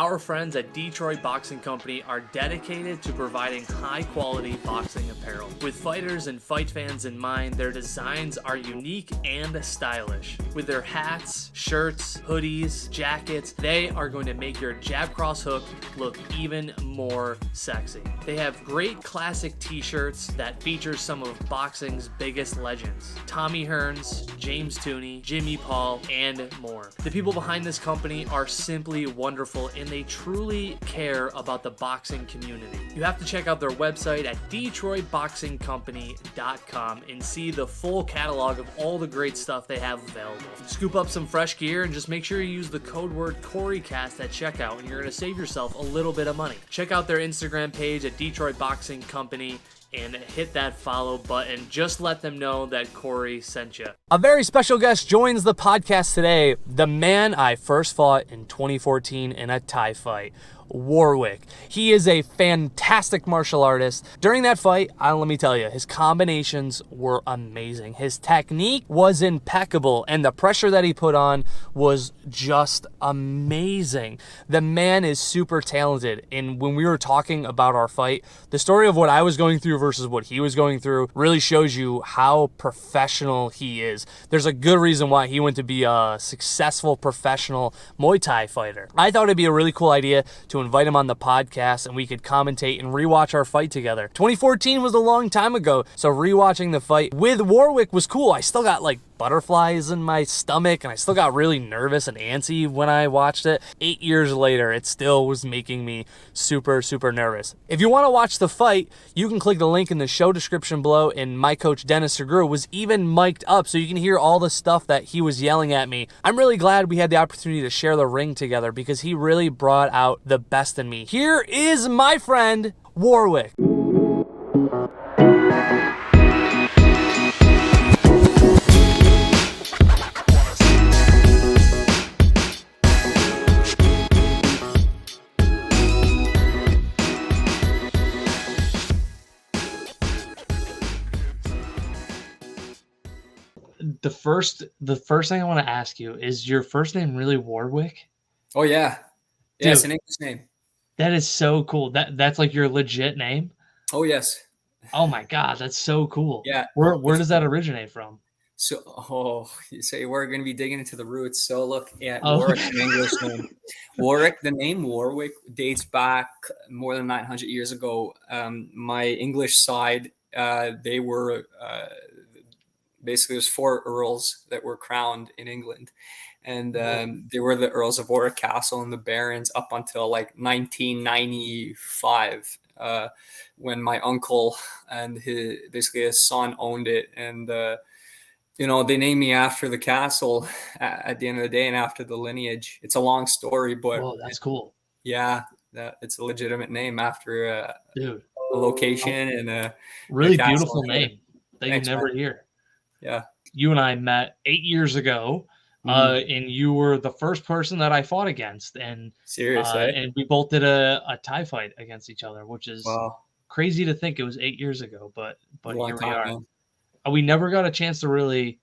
Our friends at Detroit Boxing Company are dedicated to providing high-quality boxing apparel. With fighters and fight fans in mind, their designs are unique and stylish. With their hats, shirts, hoodies, jackets, they are going to make your jab cross hook look even more sexy. They have great classic t-shirts that feature some of boxing's biggest legends. Tommy Hearns, James Tooney, Jimmy Paul, and more. The people behind this company are simply wonderful, and they truly care about the boxing community. You have to check out their website at DetroitBoxingCompany.com and see the full catalog of all the great stuff they have available. Scoop up some fresh gear and just make sure you use the code word CoryCast at checkout, and you're going to save yourself a little bit of money. Check out their Instagram page at Detroit Boxing Company and hit that follow button. Just let them know that Cory sent you. A very special guest joins the podcast today. The man I first fought in 2014 in a Thai fight, Warwick. He is a fantastic martial artist. During that fight, let me tell you, his combinations were amazing. His technique was impeccable, and the pressure that he put on was just amazing. The man is super talented, and when we were talking about our fight, the story of what I was going through versus what he was going through really shows you how professional he is. There's a good reason why he went to be a successful professional Muay Thai fighter. I thought it'd be a really cool idea to invite him on the podcast and we could commentate and rewatch our fight together. 2014 was a long time ago, so rewatching the fight with Warwick was cool. I still got butterflies in my stomach and I still got really nervous and antsy when I watched it. 8 years later, it still was making me super, super nervous. If you want to watch the fight, you can click the link in the show description below, and my coach Dennis Segura was even mic'd up so you can hear all the stuff that he was yelling at me. I'm really glad we had the opportunity to share the ring together because he really brought out the best in me. Here is my friend, Warwick. The first thing I want to ask you is, your first name really Warwick? Oh yeah. Yeah, dude, it's an English name. That is so cool. That's like your legit name? Oh yes. Oh my God, that's so cool. Yeah. Where does that originate from? So we're going to be digging into the roots. So look, Warwick, an English name. Warwick, the name Warwick dates back more than 900 years ago. My English side, they were basically there's 4 earls that were crowned in England, and they were the Earls of Warwick Castle and the Barons up until 1995, when my uncle and his son owned it, and they named me after the castle at the end of the day and after the lineage. It's a long story, but that's cool. Yeah, it's a legitimate name after a location and a really beautiful name that you never hear. Yeah. You and I met 8 years ago, and you were the first person that I fought against. And seriously, and we both did a Thai fight against each other, which is crazy to think it was 8 years ago. But here we are. Man. We never got a chance to really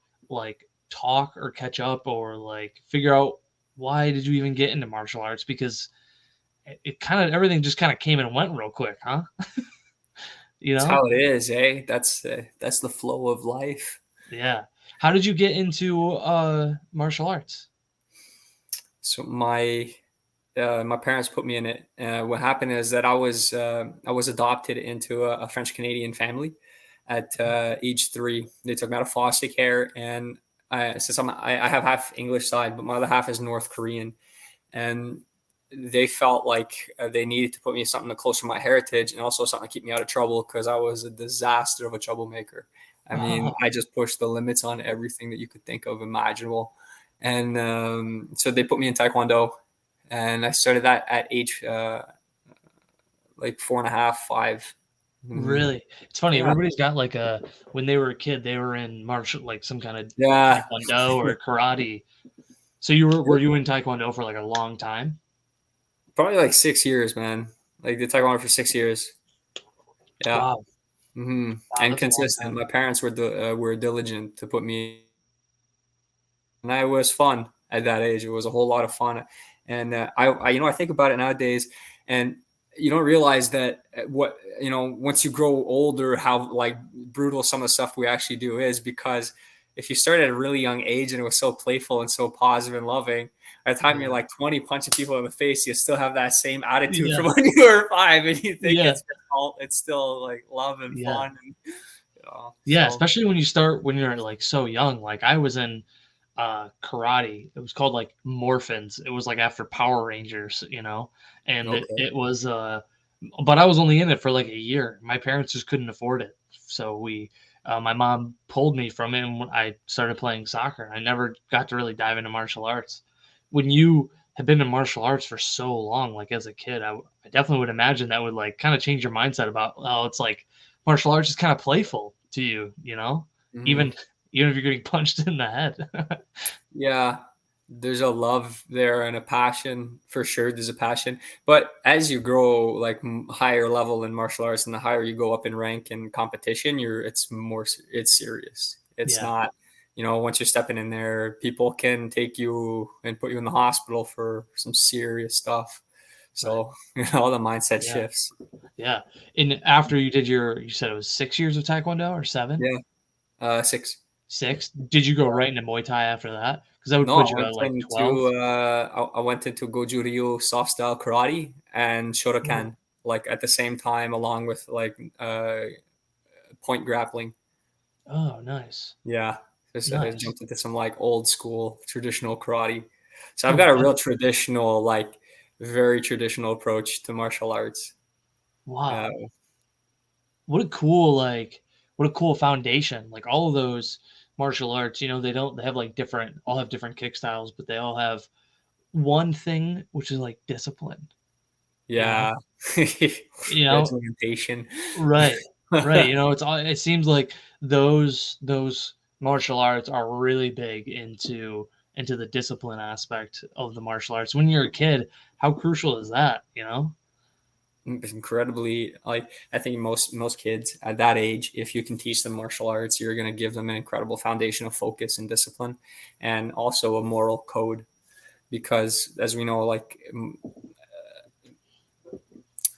talk or catch up or figure out why did you even get into martial arts, because it everything just came and went real quick, huh? That's how it is, eh? That's the flow of life. Yeah. How did you get into martial arts? So my parents put me in it. What happened is that I was adopted into a French Canadian family at age 3. They took me out of foster care, and since I have half English side, but my other half is North Korean, and they felt like they needed to put me in something close to my heritage and also something to keep me out of trouble, because I was a disaster of a troublemaker. I mean, I just pushed the limits on everything that you could think of imaginable. And so they put me in Taekwondo, and I started that at age 4.5, 5. Really? It's funny. Yeah. Everybody's got when they were a kid, they were in martial, some kind of Taekwondo or karate. So were you in Taekwondo for a long time? Probably 6 years, man. Did Taekwondo for 6 years. Yeah. Wow. Mm-hmm. Wow, and consistent. My parents were diligent to put me, and it was fun at that age. It was a whole lot of fun, And I think about it nowadays, and you don't realize that once you grow older, how like brutal some of the stuff we actually do is, because if you start at a really young age and it was so playful and so positive and loving, by the time you're like 20, punching people in the face, you still have that same attitude from when you were 5, and you think it's still like love and fun. And, especially when you're like so young. Like I was in karate. It was called like Morphins. It was like after Power Rangers, and it was but I was only in it for like a year. My parents just couldn't afford it, so my mom pulled me from it, and I started playing soccer. I never got to really dive into martial arts. When you have been in martial arts for so long, like as a kid, I definitely would imagine that would like kind of change your mindset about, it's like martial arts is kind of playful to you, even if you're getting punched in the head. Yeah, there's a love there and a passion, for sure. There's a passion, but as you grow like higher level in martial arts, and the higher you go up in rank and competition, it's serious. It's not, once you're stepping in there, people can take you and put you in the hospital for some serious stuff. So all the mindset shifts. Yeah. And after you did you said it was 6 years of Taekwondo or 7? Yeah. 6. 6? Did you go right into Muay Thai after that? Because that would No, put you at like 12. I went into Goju Ryu soft style karate and Shotokan like at the same time, along with like point grappling. Oh, nice. Yeah. I jumped into some like old school traditional karate. So I've got a real traditional, like very traditional approach to martial arts. Wow. What a cool foundation. Like all of those martial arts, they have like all have different kick styles, but they all have one thing, which is like discipline. Yeah. Regimentation. Right. Right. It seems like those martial arts are really big into the discipline aspect of the martial arts. When you're a kid, how crucial is that, It's incredibly, like, I think most kids at that age, if you can teach them martial arts, you're going to give them an incredible foundation of focus and discipline, and also a moral code, because as we know, like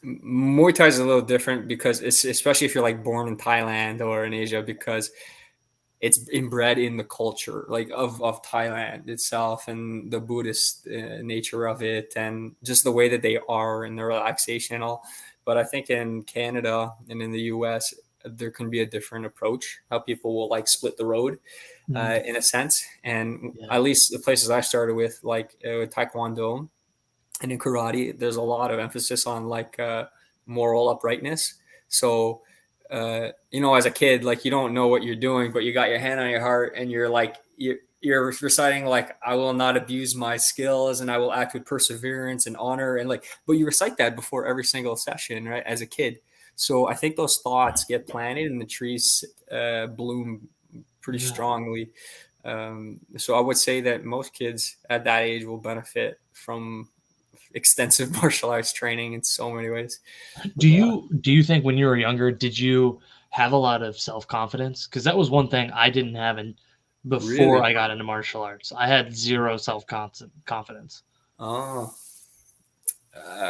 Muay Thai is a little different, because it's, especially if you're like born in Thailand or in Asia, because it's inbred in the culture like of Thailand itself, and the Buddhist nature of it, and just the way that they are and the relaxation and all. But I think in Canada and in the US, there can be a different approach, how people will like split the road in a sense. And at least the places I started with, like Taekwondo and in karate, there's a lot of emphasis on like moral uprightness. So as a kid, like you don't know what you're doing, but you got your hand on your heart, and you're like you're reciting like, I will not abuse my skills, and I will act with perseverance and honor, and like, but you recite that before every single session, right, as a kid. So I think those thoughts get planted and the trees bloom pretty strongly. So I would say that most kids at that age will benefit from extensive martial arts training in so many ways. Do you think when you were younger, did you have a lot of self-confidence? Because that was one thing I didn't have before I got into martial arts. I had zero self-confidence.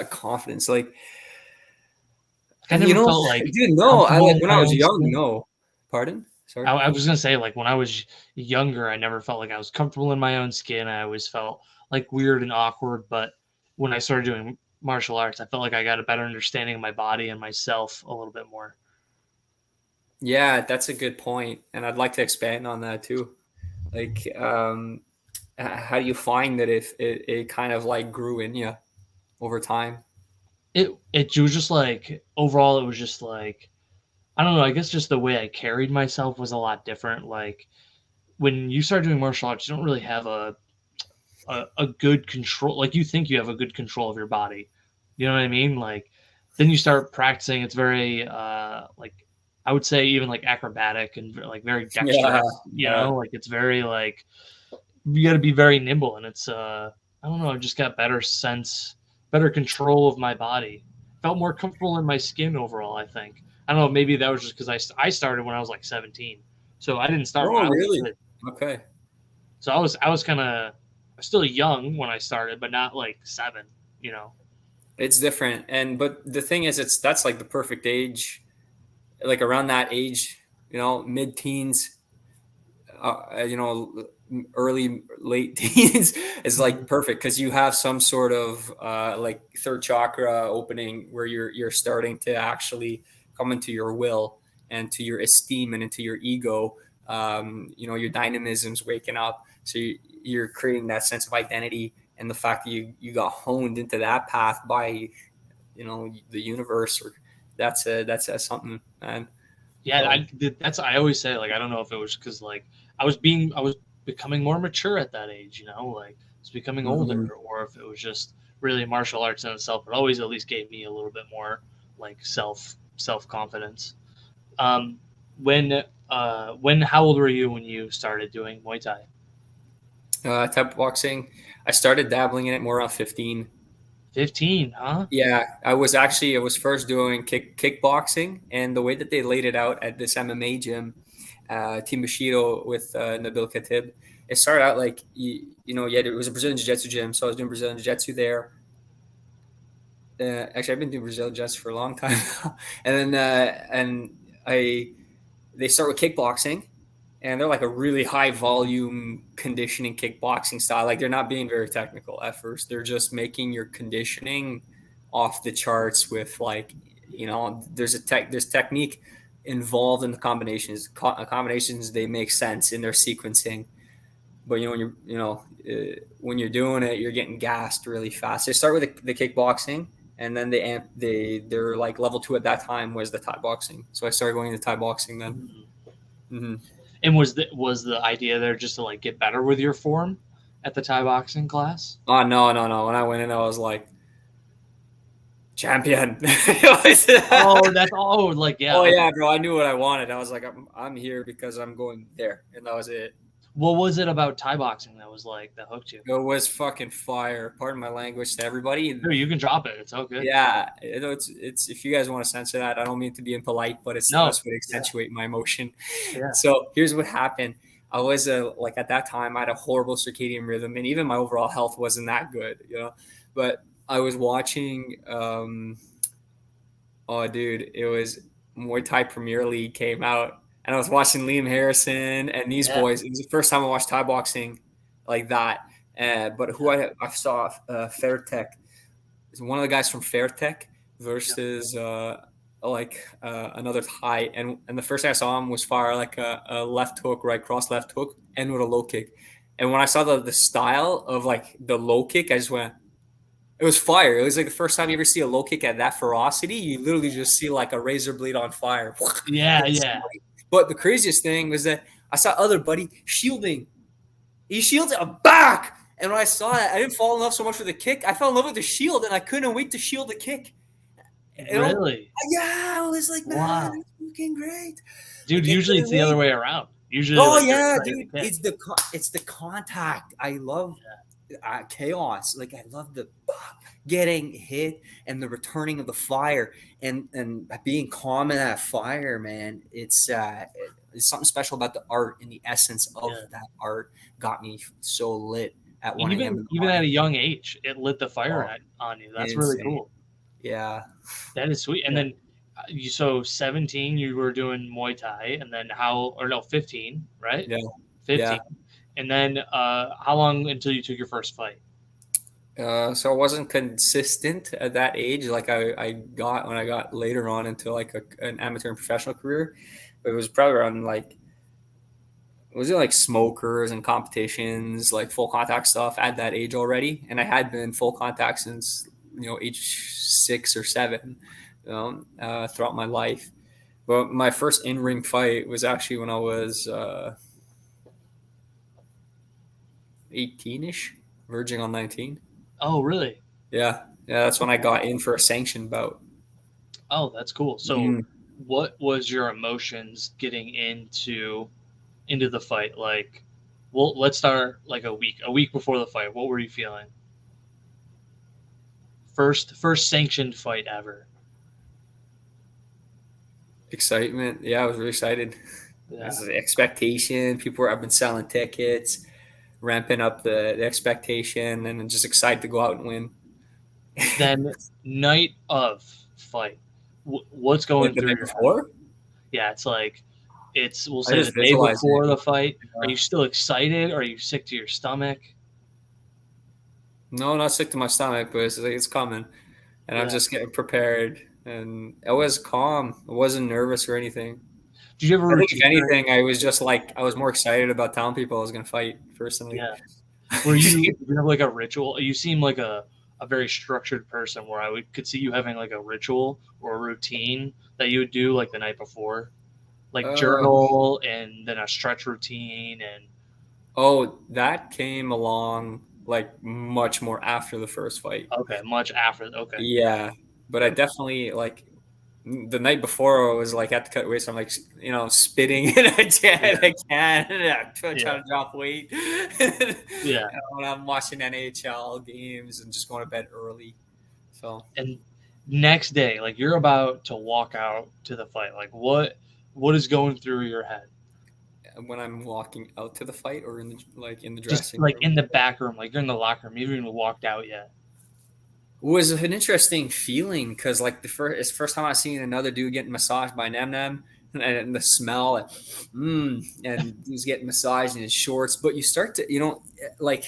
Confidence, like I never felt like, dude, no, when I was young, no. Pardon? Sorry. I was gonna say, like, when I was younger, I never felt like I was comfortable in my own skin. I always felt like weird and awkward. But when I started doing martial arts, I felt like I got a better understanding of my body and myself a little bit more. Yeah, that's a good point, and I'd like to expand on that too. Like, how do you find that it kind of like grew in you over time? It was just like, overall, it was just like, I don't know, I guess just the way I carried myself was a lot different. Like when you start doing martial arts, you don't really have a good control. Like you think you have a good control of your body. You know what I mean? Like then you start practicing. It's very like, I would say even like acrobatic and like very dexterous, like it's very like, you got to be very nimble, and it's I don't know, I just got better control of my body. Felt more comfortable in my skin overall, I think. I don't know, maybe that was just because I started when I was like 17. So I didn't start when I was really? a kid. Okay. So I was kind of, Still young when I started, but not like 7, you know. It's different. But the thing is, that's like the perfect age, like around that age, mid-teens, early late teens is like perfect because you have some sort of like third chakra opening where you're starting to actually come into your will and to your esteem and into your ego. Your dynamism's waking up, so you're creating that sense of identity, and the fact that you got honed into that path by the universe, or that's something, man. Yeah, So, I always say, like, I don't know if it was because like I was becoming more mature at that age, you know, like I was becoming mhm. older, or if it was just really martial arts in itself. It always at least gave me a little bit more like self confidence. Um, when how old were you when you started doing Muay Thai? Type boxing, I started dabbling in it more around 15. 15, huh? Yeah, I was first doing kickboxing, and the way that they laid it out at this MMA gym, Team Bushido with Nabil Khatib, it started out like it was a Brazilian Jiu-Jitsu gym, so I was doing Brazilian Jiu-Jitsu there. Actually, I've been doing Brazilian Jiu-Jitsu for a long time now, and then I they start with kickboxing, and they're like a really high volume conditioning kickboxing style. Like they're not being very technical at first. They're just making your conditioning off the charts with like, there's technique involved in the combinations. They make sense in their sequencing. But when you're doing it, you're getting gassed really fast. They start with the kickboxing, and then they're like level 2 at that time was the Thai boxing. So I started going into Thai boxing then. Mhm. Mm-hmm. And was the idea there just to like get better with your form at the Thai boxing class? Oh, no, no, no. When I went in, I was like, champion. Oh, that's all. Like, yeah. Oh Okay. yeah, bro. I knew what I wanted. I was like, I'm here because I'm going there, and that was it. What was it about Thai boxing that was like that hooked you? It was fucking fire. Pardon my language to everybody. No, you can drop it. It's all good. Yeah, it's if you guys want to censor that, I don't mean to be impolite, but it's the No. best way to Yeah. accentuate my emotion. Yeah. So here's what happened. I was like at that time I had a horrible circadian rhythm, and even my overall health wasn't that good. But I was watching. Oh, dude, it was Muay Thai Premier League came out, and I was watching Liam Harrison and these Yeah. boys. It was the first time I watched Thai boxing like that. But who I saw, Fairtech, is one of the guys from Fairtech Yeah. versus another Thai, and the first thing I saw him was fire like a left hook, right cross, left hook, and with a low kick. And when I saw the style of like the low kick, I just went. It was fire. It was like the first time you ever see a low kick at that ferocity. You literally just see like a razor blade on fire. Yeah. Yeah. But the craziest thing was that I saw other buddy shielding. He shielded a back. And when I saw it, I didn't fall in love so much with the kick. I fell in love with the shield, and I couldn't wait to shield the kick. Really? Yeah, I was like, man, Wow. it's looking great. Dude, I usually couldn't it's the other wait. way around. Usually, Oh like they're yeah, excited to dude. kick. It's the contact. I love chaos. Like I love the getting hit and the returning of the fire and being calm in that fire, man. It's something special about the art, and the essence of Yeah. that art got me so lit at 1 a.m. in the Even at morning. a young age, it lit the fire Oh, on you. That's really insane. cool. Yeah. That is sweet. And Yeah. then so 17, you were doing Muay Thai, and then how, or no, 15, right? Yeah. Yeah. 15. And then how long until you took your first fight? So I wasn't consistent at that age. Like I got when I got later on into like an amateur and professional career, but it was probably around like was it like smokers and competitions, like full contact stuff at that age already. And I had been full contact since age 6 or 7, throughout my life. But my first in ring fight was actually when I was 18ish, verging on 19. Oh, really? Yeah, yeah, that's when I got in for a sanctioned bout. Oh, that's cool. So Mm. what was your emotions getting into the fight? Like, well, let's start like a week before the fight. What were you feeling? First sanctioned fight ever. Excitement. Yeah, I was really excited. Yeah. There's the expectation. I've been selling tickets. ramping up the expectation and just excited to go out and win. Then night of fight, what's Like going the through night your head? before, Yeah, it's like we'll I say the just day visualize it. before the fight. Are Uh, you still excited? Are you sick to your stomach? no, not sick to my stomach, but it's coming, and I'm Yeah. just getting prepared. And I was calm. I wasn't nervous or anything. Did you have a I think if routine or anything, I was just like I was more excited about telling people I was going to fight personally. yeah? Did you have like a ritual? You seem like a very structured person where could see you having like a ritual or a routine that you would do like the night before, like uh, journal and then a stretch routine and oh, that came along like much more after the first fight. okay, much after okay. Yeah, but I definitely like the night before I was like at the cut weight, so I'm like spitting in a Yeah, can, trying yeah, to drop weight. yeah. When I'm watching NHL games and just going to bed early. So And next day, like you're about to walk out to the fight, like what is going through your head? when I'm walking out to the fight or in the Just dressing like room. in the back room, like you're in the locker room, you haven't even walked out yet. Was an interesting feeling because like it's the first time I seen another dude getting massaged by Nem Nem and the smell and he's getting massaged in his shorts. But you start to like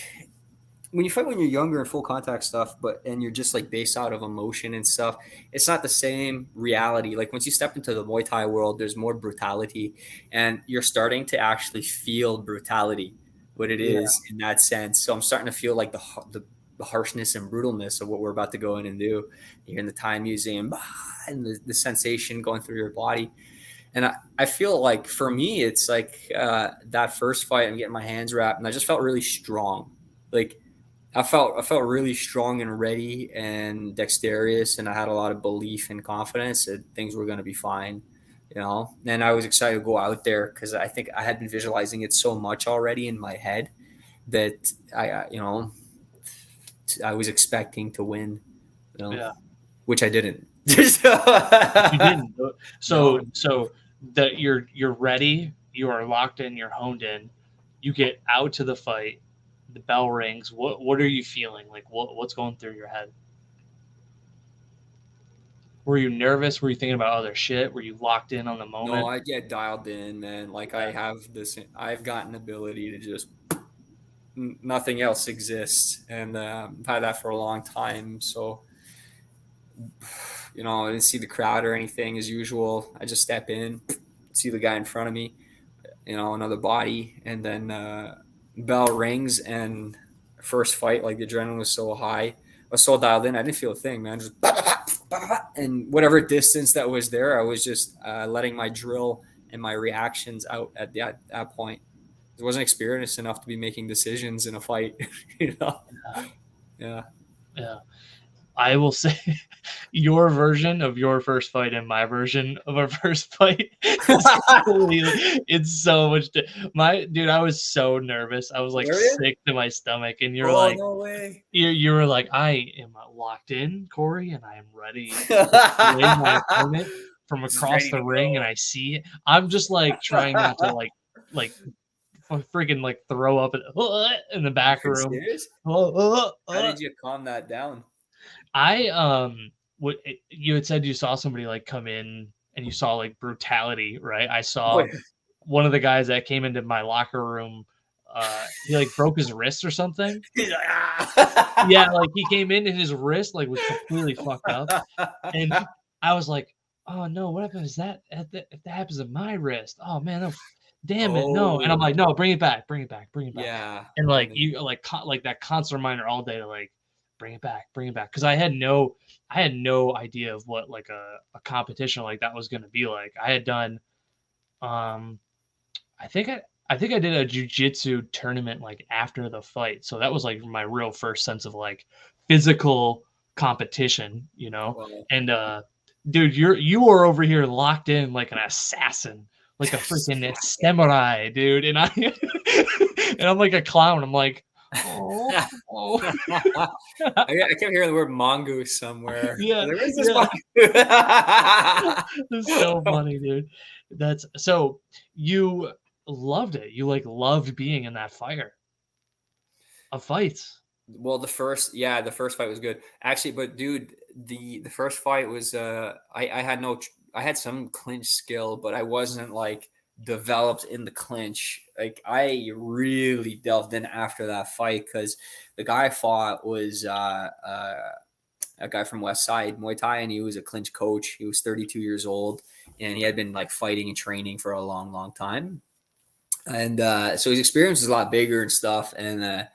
when you fight when you're younger and full contact stuff, and you're just like based out of emotion and stuff, it's not the same reality. Like once you step into the Muay Thai world, there's more brutality, and you're starting to actually feel brutality, what it Yeah, is in that sense. So I'm starting to feel like the harshness and brutalness of what we're about to go in and do. You're in the Thai museum, and the sensation going through your body. And I feel like for me, it's like that first fight, I'm getting my hands wrapped, and I just felt really strong. Like I felt really strong and ready and dexterous, and I had a lot of belief and confidence that things were going to be fine, And I was excited to go out there because I think I had been visualizing it so much already in my head that I was expecting to win, yeah. which I didn't. You didn't. No, So that you're ready, you are locked in, you're honed in. You get out to the fight, the bell rings. What are you feeling? Like what's going through your head? Were you nervous? Were you thinking about other shit? Were you locked in on the no, moment? I get dialed in, man. Like Yeah. I've got an ability to just nothing else exists, and I've had that for a long time. So I didn't see the crowd or anything as usual. I just step in, see the guy in front of me, another body, and then bell rings and first fight, like the adrenaline was so high. I was so dialed in, I didn't feel a thing, man. Just and whatever distance that was there, I was just letting my drill and my reactions out at that point. I wasn't experienced enough to be making decisions in a fight, you know. Yeah. Yeah. I will say your version of your first fight and my version of our first fight is completely, it's so much my dude, I was so nervous. I was like Serious? sick to my stomach and you're Oh, like no way. you were like, I am locked in, Cory, and I am ready to slay my opponent from Just across ready the to ring and go. I see it. I'm just like trying not to like freaking like throw up in the back Are you room. serious? Uh, How uh, did you calm that down? I what you had said you saw somebody like come in and you saw like brutality, right? I Oh, saw one of the guys that came into my locker room. He like broke his wrist or something. he's like, Yeah, "Ah." like he came in and his wrist like was completely fucked up, and I was like, "Oh no, what happens if that happens to my wrist? Oh man, no, damn it, no!" And I'm Oh, like, "No, bring it back, bring it back, bring it back." yeah. And And like then you like that constant reminder all day to like bring it back, because I had no idea of what like a competition like that was going to be like. I had done um I think I did a jujitsu tournament like after the fight, so that was like my real first sense of like physical competition, you know. well, And dude, you are over here locked in like an assassin, like a freaking samurai, dude. And I and I'm like a clown. I'm like, oh, oh, I kept hearing the word mongoose somewhere. I yeah, was like, where's this yeah. mongoose? It's so funny, dude. That's so you loved it. You like loved being in that fire. of fights. Well, the first fight was good actually, but dude, the first fight was I had I had some clinch skill, but I wasn't like developed in the clinch. Like I really delved in after that fight because the guy I fought was a guy from West Side Muay Thai, and he was a clinch coach. He was 32 years old, and he had been like fighting and training for a long, long time. And so his experience was a lot bigger and stuff, and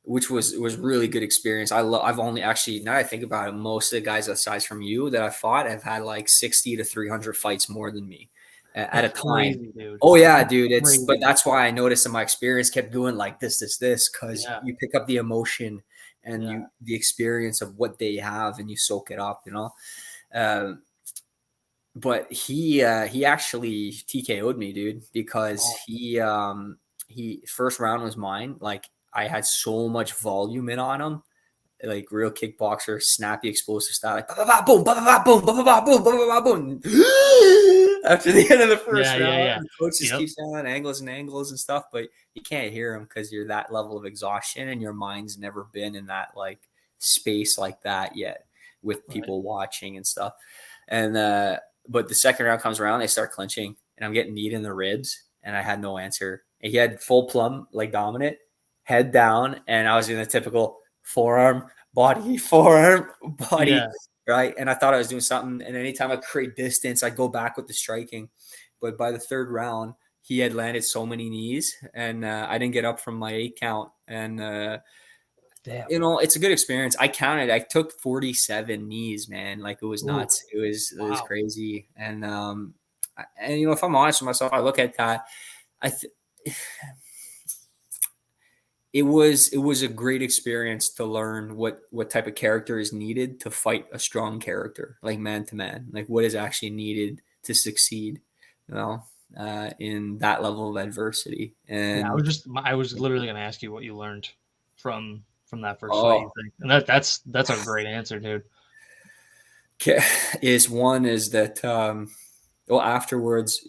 which was really good experience. I've only actually, now I think about it, most of the guys aside from you that I fought have had like 60 to 300 fights more than me at a time. Crazy, dude. Oh yeah, dude. Crazy. But that's why I noticed that my experience kept going like this, because you pick up the emotion and the experience of what they have and you soak it up, but he actually TKO'd me, dude, because he first round was mine. Like I had so much volume in on him, like real kickboxer, snappy, explosive style, like boom, boom, boom, boom. After the end of the first round, the coach just keeps down angles and stuff, but you can't hear him because you're that level of exhaustion and your mind's never been in that like space like that yet with people watching and stuff. And but the second round comes around, they start clinching, and I'm getting kneed in the ribs, and I had no answer. And he had full plumb, like dominant, head down, and I was in a typical forearm, body, right? And I thought I was doing something, and anytime I create distance, I go back with the striking. But by the third round, he had landed so many knees, and I didn't get up from my 8 count. And damn. It's a good experience. I counted. I took 47 knees, man. Like it was nuts. It was crazy. And if I'm honest with myself, I look at that. It was a great experience to learn what type of character is needed to fight a strong character, like man to man, like what is actually needed to succeed, in that level of adversity. And I was literally going to ask you what you learned from that first fight, you think? And that's a great answer, dude. Is that afterwards,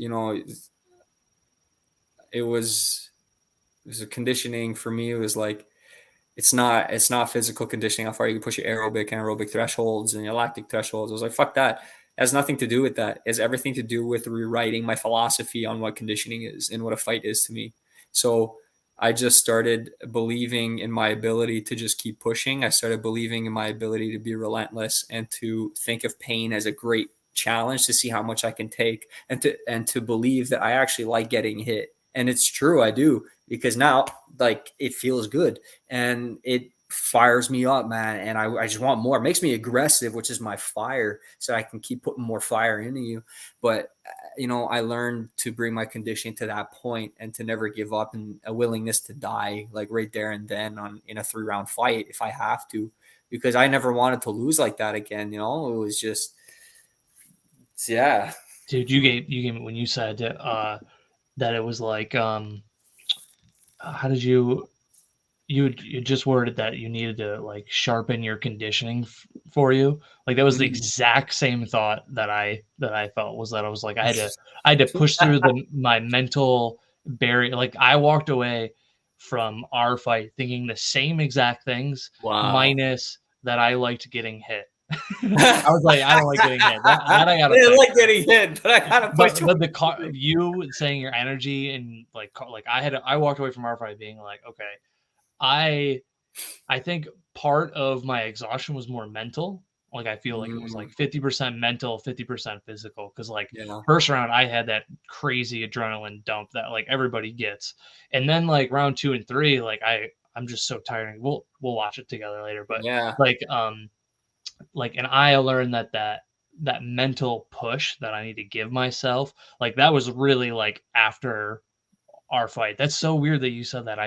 it was a conditioning for me. It was like it's not physical conditioning, how far you can push your aerobic and aerobic thresholds and your lactic thresholds. I was like, fuck that. It has nothing to do with that. It has everything to do with rewriting my philosophy on what conditioning is and what a fight is to me. So I just started believing in my ability to just keep pushing. I started believing in my ability to be relentless and to think of pain as a great challenge to see how much I can take, and to believe that I actually like getting hit. And it's true, I do, because now like it feels good and it fires me up, man. And I just want more. It makes me aggressive, which is my fire, so I can keep putting more fire into you. But I learned to bring my conditioning to that point and to never give up, and a willingness to die like right there and then in a 3-round fight if I have to, because I never wanted to lose like that again. It was just, yeah. Dude, you gave when you said that it was like, how did you just worded that you needed to like sharpen your conditioning for you? Like that was the exact same thought that I felt, was that I was like, I had to push through my mental barrier. Like I walked away from our fight thinking the same exact things, minus that I liked getting hit. I was like, I don't like getting hit. That I gotta. I like getting hit, but I gotta push. But you saying your energy and like I walked away from our fight being like, okay, I think part of my exhaustion was more mental. Like I feel like it was like 50% mental, 50% physical. Because like first round, I had that crazy adrenaline dump that like everybody gets, and then like round 2 and 3, like I'm just so tired. We'll watch it together later, but and I learned that mental push that I need to give myself, like that was really like after our fight. That's so weird that you said that.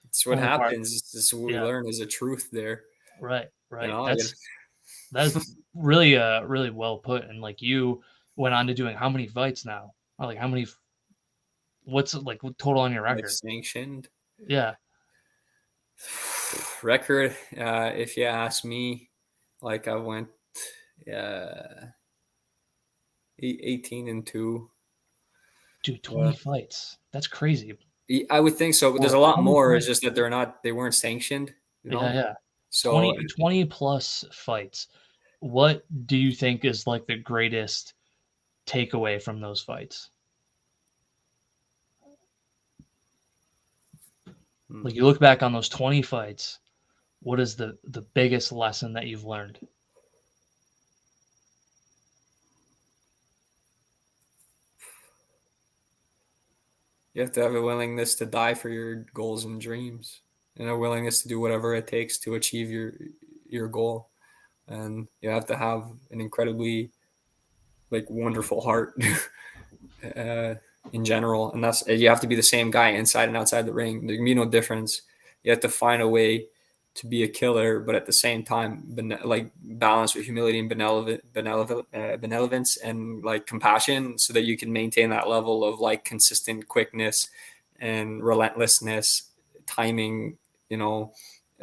It's what happens. It's what we learn is a truth there. Right. That's really really well put. And like you went on to doing how many fights now? Or like how many? What's like total on your record? Like sanctioned. Yeah. Record. If you ask me, like I went 18-2. Dude, 20 fights. That's crazy. I would think so, but there's a Or lot 20 more. It's plus. just that they weren't sanctioned, you Yeah, know. yeah. So 20 plus fights. What do you think is like the greatest takeaway from those fights? Like you look back on those 20 fights, what is the biggest lesson that you've learned? you have to have a willingness to die for your goals and dreams, and a willingness to do whatever it takes to achieve your goal. And you have to have an incredibly like wonderful heart in general, and that's you have to be the same guy inside and outside the ring. There can be no difference. You have to find a way to be a killer, but at the same time, like balance with humility and benevolence and like compassion, so that you can maintain that level of like consistent quickness and relentlessness, timing,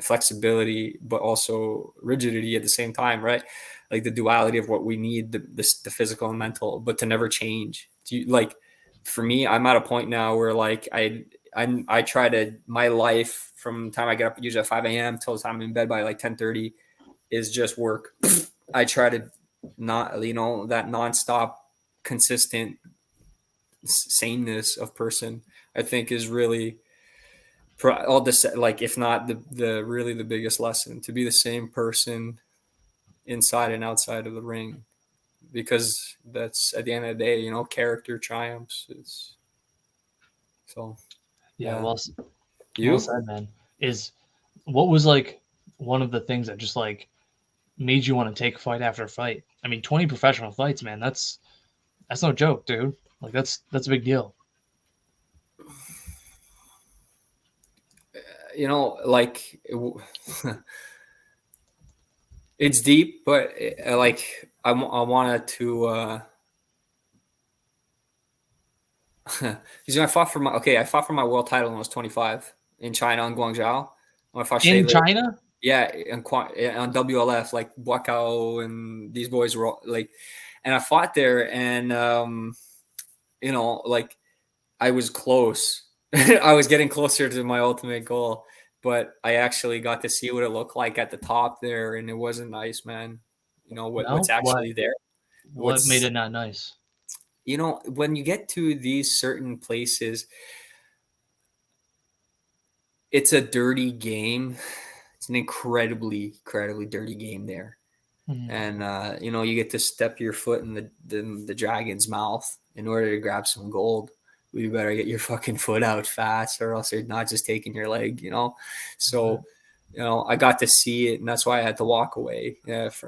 flexibility, but also rigidity at the same time, right? Like the duality of what we need, the physical and mental, but to never change. Like for me, I'm at a point now where like I try to, my life from the time I get up usually at 5 a.m. till the time I'm in bed by like 10:30 is just work. I try to not, that nonstop, consistent sameness of person, I think is really all this, like, if not the really the biggest lesson, to be the same person inside and outside of the ring, because that's at the end of the day, character triumphs. It's so Yeah, yeah. well You said, man. What was like one of the things that just like made you want to take fight after fight? I mean, 20 professional fights, man. That's no joke, dude. Like that's a big deal. like it's deep, but like I wanted to because I fought for my world title when I was 25 in China, in Guangzhou. When I fought In Shayla, China? yeah, on WLF, like Buakao and these boys were all, like, and I fought there, and like I was close. I was getting closer to my ultimate goal, but I actually got to see what it looked like at the top there, and it wasn't nice, man. No? What's actually there. What made it not nice? When you get to these certain places, it's a dirty game. It's an incredibly dirty game there. Mm-hmm. And you get to step your foot in the dragon's mouth in order to grab some gold. You better get your fucking foot out fast, or else they're not just taking your leg. So I got to see it, and that's why I had to walk away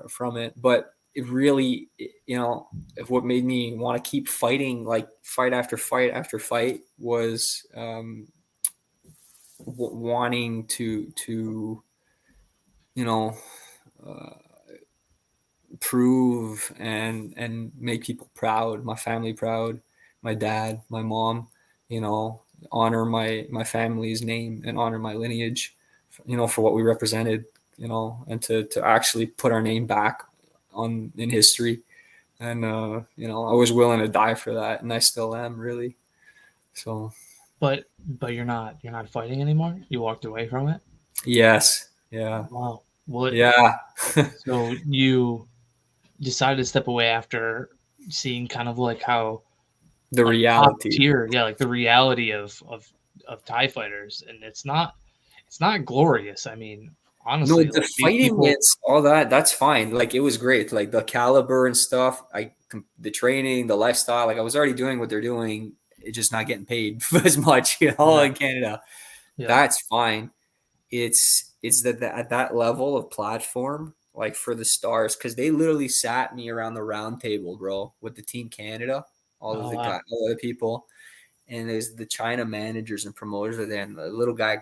from it. But it really, what made me want to keep fighting, like fight after fight after fight, was wanting to prove and make people proud, my family proud, my dad, my mom, honor my family's name and honor my lineage, for what we represented, and to actually put our name back in history. And I was willing to die for that, and I still am, really. So But you're not fighting anymore? You walked away from it? yes. Yeah. Wow. What? Yeah. So you decided to step away after seeing kind of like how the like reality top tier, like the reality of Thai fighters, and it's not glorious. I mean, honestly, the like fighting, people, it's all that's fine. Like, it was great, like the caliber and stuff, the training, the lifestyle, like I was already doing what they're doing, it's just not getting paid as much, Yeah. in Canada. Yeah. That's fine. It's that at that level of platform, like for the stars, because they literally sat me around the round table, bro, with the Team Canada, all of the people, and there's the China managers and promoters are there, and the little guy,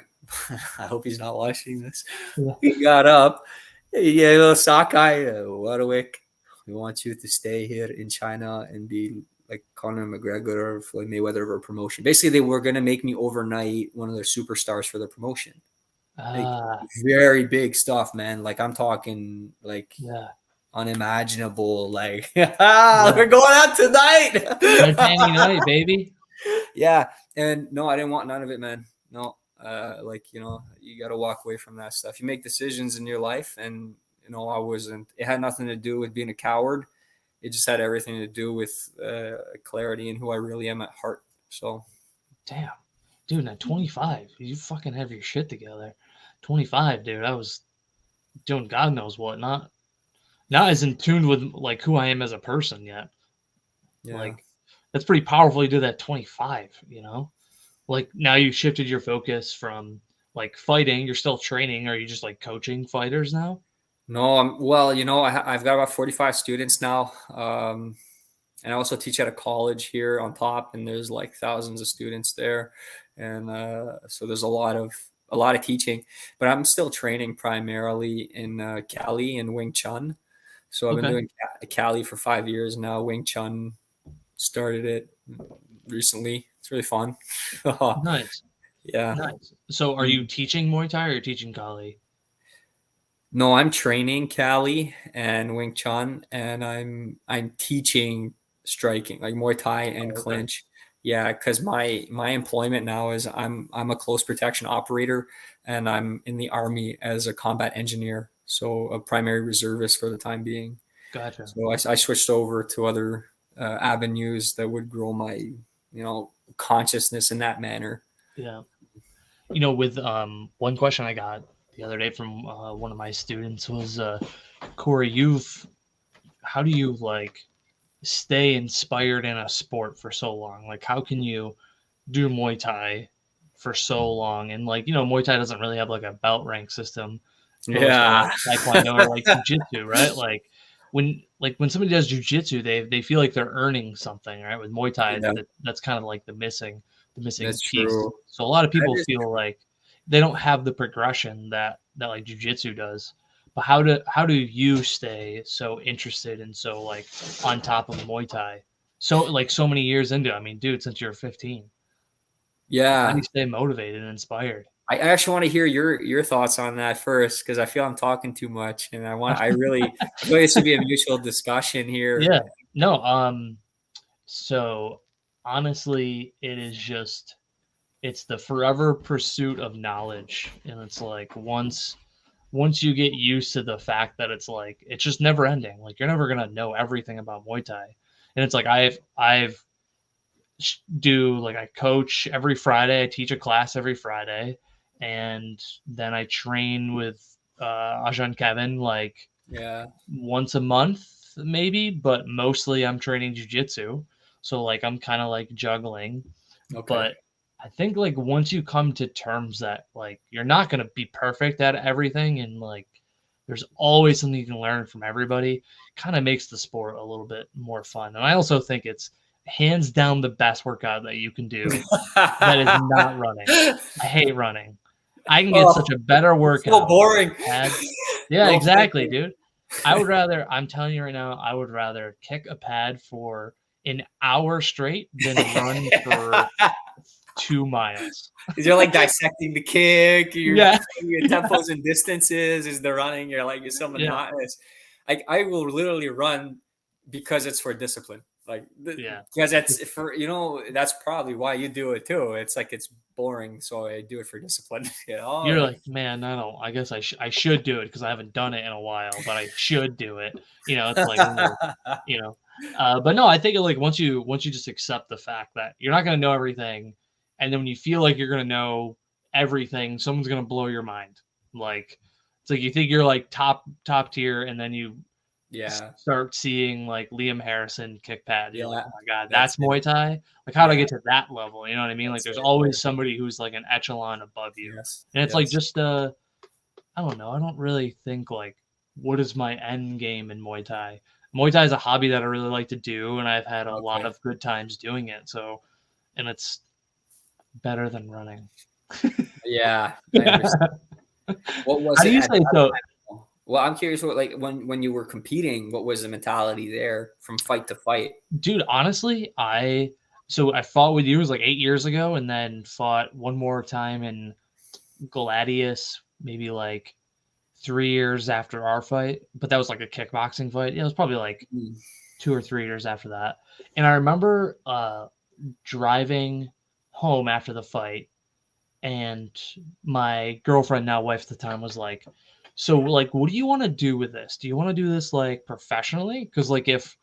I hope he's not watching this. Yeah. He got up, yeah, little Sakai, Warwick, we want you to stay here in China and be like Conor McGregor or Floyd Mayweather of our promotion. Basically, they were going to make me overnight one of their superstars for their promotion. Like, very big stuff, man. Like, I'm talking like unimaginable. Like, we're going out tonight. Red Panty night, baby. Yeah. And no, I didn't want none of it, man. No. Like, you know, you got to walk away from that stuff. You make decisions in your life, and, you know, it had nothing to do with being a coward. It just had everything to do with clarity and who I really am at heart. So, Damn, dude, at 25, you fucking have your shit together. 25, dude, I was doing God knows what, not as in tune with like who I am as a person yet. yeah. Like, that's pretty powerful. You did that 25, you know? Like, now you shifted your focus from like fighting, you're still training, or are you just like coaching fighters now? No, well, you know, I've got about 45 students now. And I also teach at a college here on top, and there's like thousands of students there. And so there's a lot of teaching, but I'm still training primarily in Cali and Wing Chun. So I've been Okay. doing Cali for 5 years now. Wing Chun started it recently. It's really fun. Nice. Yeah. Nice. So are you teaching Muay Thai or you're teaching Kali? No, I'm training Cali and Wing Chun, and I'm teaching striking, like Muay Thai and Okay. clinch. Yeah, because my employment now is I'm a close protection operator, and I'm in the Army as a combat engineer, so a primary reservist for the time being. Gotcha. So I switched over to other avenues that would grow my, you know, consciousness in that manner. Yeah. You know, with one question I got the other day from one of my students was, Cory, how do you like stay inspired in a sport for so long? Like, how can you do Muay Thai for so long? And like, you know, Muay Thai doesn't really have like a belt rank system, goes to Yeah. like Taekwondo or like Jiu-Jitsu, right? Like when somebody does Jiu-Jitsu, they feel like they're earning something, right? With Muay Thai, Yeah, that's kind of like the missing that's piece. true. So a lot of That people is feel like they don't have the progression that like Jiu-Jitsu does. But how do you stay so interested and so like on top of Muay Thai? So like so many years into it. I mean, dude, since you're 15. How do Yeah. you stay motivated and inspired? I actually want to hear your thoughts on that first, because I feel I'm talking too much, and I feel this should be a mutual discussion here. Yeah. No, so honestly, it's the forever pursuit of knowledge. And it's like once you get used to the fact that it's like it's just never ending. Like you're never gonna know everything about Muay Thai. And it's like I've I coach every Friday, I teach a class every Friday, and then I train with Ajahn Kevin like Yeah. once a month maybe, but mostly I'm training jiu-jitsu. So like I'm kind of like juggling, Okay. but I think like once you come to terms that like you're not going to be perfect at everything and like there's always something you can learn from everybody, kind of makes the sport a little bit more fun. And I also think it's hands down the best workout that you can do that is not running. I hate running. I can get Oh, such a better workout. so boring. Pad. Yeah, No, exactly, dude. I'm telling you right now, I would rather kick a pad for an hour straight than run for 2 miles. Because you're like dissecting the kick, Yeah. your tempos and distances is the running. You're so Yeah. monotonous. I will literally run because it's for discipline. Like, Yeah. because that's for, you know, that's probably why you do it too. It's like it's boring, so I do it for discipline. You know? You're like, man, I guess I should do it because I haven't done it in a while, but I should do it. You know, it's like, you know, but no, I think like once you just accept the fact that you're not going to know everything, and then when you feel like you're going to know everything, someone's going to blow your mind. Like it's like you think you're like top tier, and then you Yeah. start seeing like Liam Harrison kick pad. You're like, Yeah, oh my god, that's that's Muay Thai. Like, how do I Yeah. get to that level? You know what I mean? Like, That's there's it. always somebody who's like an echelon above you, Yes. and it's like Yes. just I don't know. I don't really think like what is my end game in Muay Thai. Muay Thai is a hobby that I really like to do, and I've had a lot Okay. of good times doing it. So, and it's better than running. Yeah. I understand. What was How do it you at say that so? time? Well, I'm curious what, like, when you were competing, what was the mentality there from fight to fight? Dude, honestly, I fought with you, it was like 8 years ago, and then fought one more time in Gladius, maybe like 3 years after our fight, but that was like a kickboxing fight. Yeah, it was probably like 2 or 3 years after that. And I remember driving home after the fight, and my girlfriend, now wife at the time, was like, so like, what do you want to do with this? Do you want to do this like professionally? Because like, if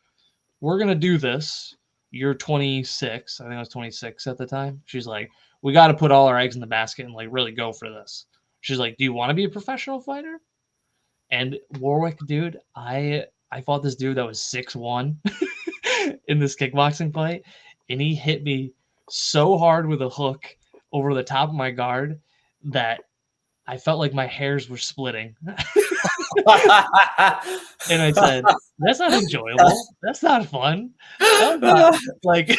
we're gonna do this, you're 26. I think I was 26 at the time. She's like, we got to put all our eggs in the basket and like really go for this. She's like, do you want to be a professional fighter? And Warwick, dude, I fought this dude that was 6'1" in this kickboxing fight, and he hit me so hard with a hook over the top of my guard that I felt like my hairs were splitting. And I said, that's not enjoyable. That's not fun. That's not, like,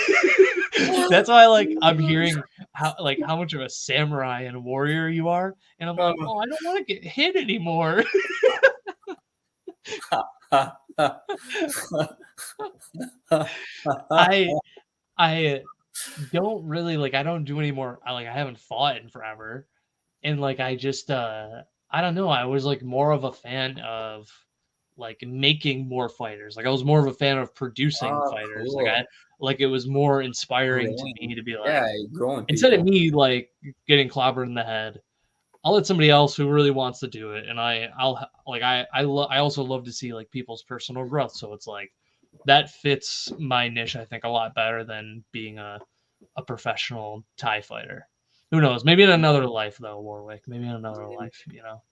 that's why, like, I'm hearing how much of a samurai and warrior you are, and I'm like, oh, I don't want to get hit anymore. I don't really, like, I don't do any more. I haven't fought in forever, and like I just I don't know. I was like more of a fan of like making more fighters. Like I was more of a fan of producing fighters. Cool. Like it was more inspiring to me to be like, growing instead of people. me like getting clobbered in the head, I'll let somebody else who really wants to do it. And I also love to see like people's personal growth. So it's like that fits my niche, I think, a lot better than being a professional Thai fighter. Who knows? Maybe in another life, though, Warwick. Maybe in another life, you know.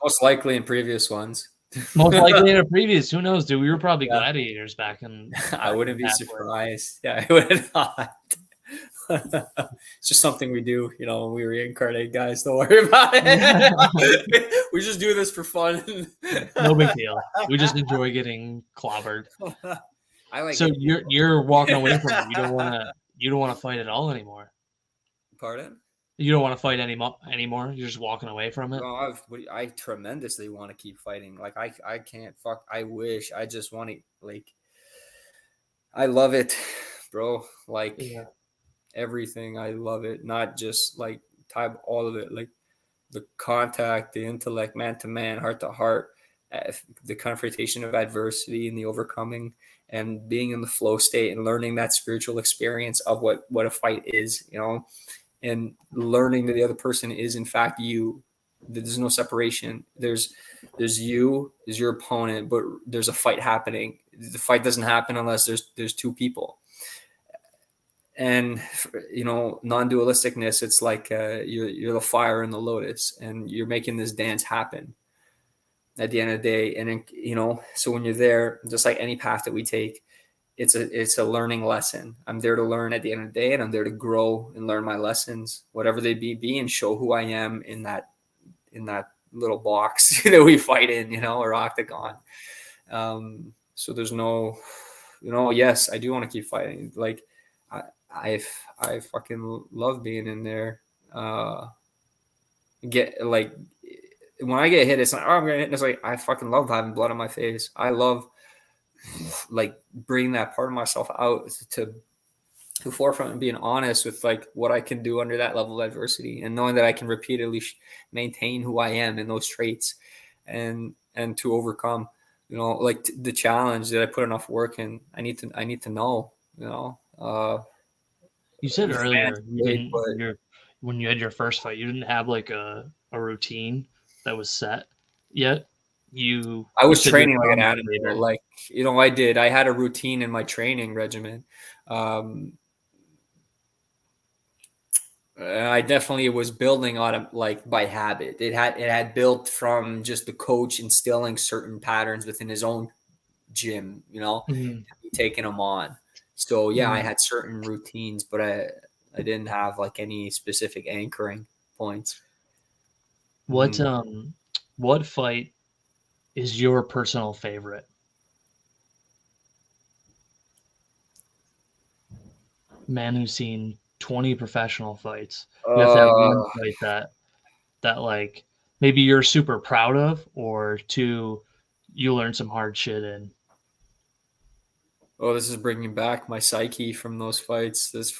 Most likely in previous ones. Most likely in a previous. Who knows, dude? We were probably gladiators back in. I wouldn't be surprised. Yeah, I would not. It's just something we do, you know, when we reincarnate, guys. Don't worry about it. We just do this for fun. No big deal. We just enjoy getting clobbered. I like. So you're walking away from it. You don't want to fight at all anymore. Pardon? You don't want to fight anymore. You're just walking away from it. No, I tremendously want to keep fighting. Like I can't fuck. I wish. I just want to, like. I love it, bro. Like everything. I love it. Not just like type all of it. Like the contact, the intellect, man to man, heart to heart, the confrontation of adversity and the overcoming, and being in the flow state and learning that spiritual experience of what a fight is, you know. And learning that the other person is in fact you. There's no separation. There's you is your opponent, but there's a fight happening. The fight doesn't happen unless there's two people. And you know, non-dualisticness, it's like you're the fire and the lotus, and you're making this dance happen at the end of the day. And you know, so when you're there, just like any path that we take, it's a learning lesson. I'm there to learn at the end of the day, and I'm there to grow and learn my lessons, whatever they be, and show who I am in that little box that we fight in, you know, or octagon. So there's no, you know, yes, I do want to keep fighting. Like I fucking love being in there. Get like when I get hit, it's like, oh, I'm gonna hit. It's like I fucking love having blood on my face. I love like bringing that part of myself out to the forefront and being honest with like what I can do under that level of adversity, and knowing that I can repeatedly maintain who I am in those traits, and to overcome, you know, like the challenge that I put enough work in. I need to know, you know. You said earlier when you had your first fight, you didn't have like a routine that was set yet. I was training like an animal. Like, you know, I had a routine in my training regimen. I definitely was building on it like by habit. It had built from just the coach instilling certain patterns within his own gym, you know, taking them on. So yeah, I had certain routines, but I didn't have like any specific anchoring points. What fight is your personal favorite? Man who's seen 20 professional fights. You have to have one fight that like maybe you're super proud of, or two, you learned some hard shit in. Oh, this is bringing back my psyche from those fights. It's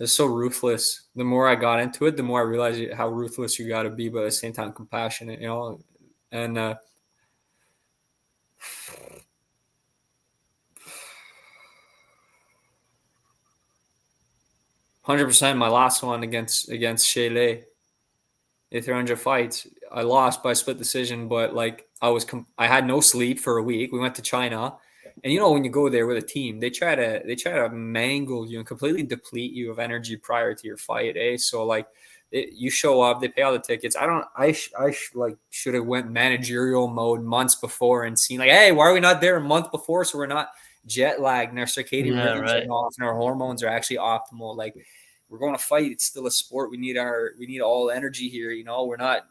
so ruthless. The more I got into it, the more I realized how ruthless you got to be, but at the same time compassionate, you know. And 100%. My last one against Shaylee, the 300 fights, I lost by split decision, but like I had no sleep for a week. We went to China, and you know when you go there with a team, they try to mangle you and completely deplete you of energy prior to your fight. So like you show up, they pay all the tickets. Like should have went managerial mode months before and seen like, hey, why are we not there a month before so we're not jet lagged and our circadian rhythms are off and our hormones are actually optimal. Like we're going to fight. It's still a sport. We need all energy here. You know, we're not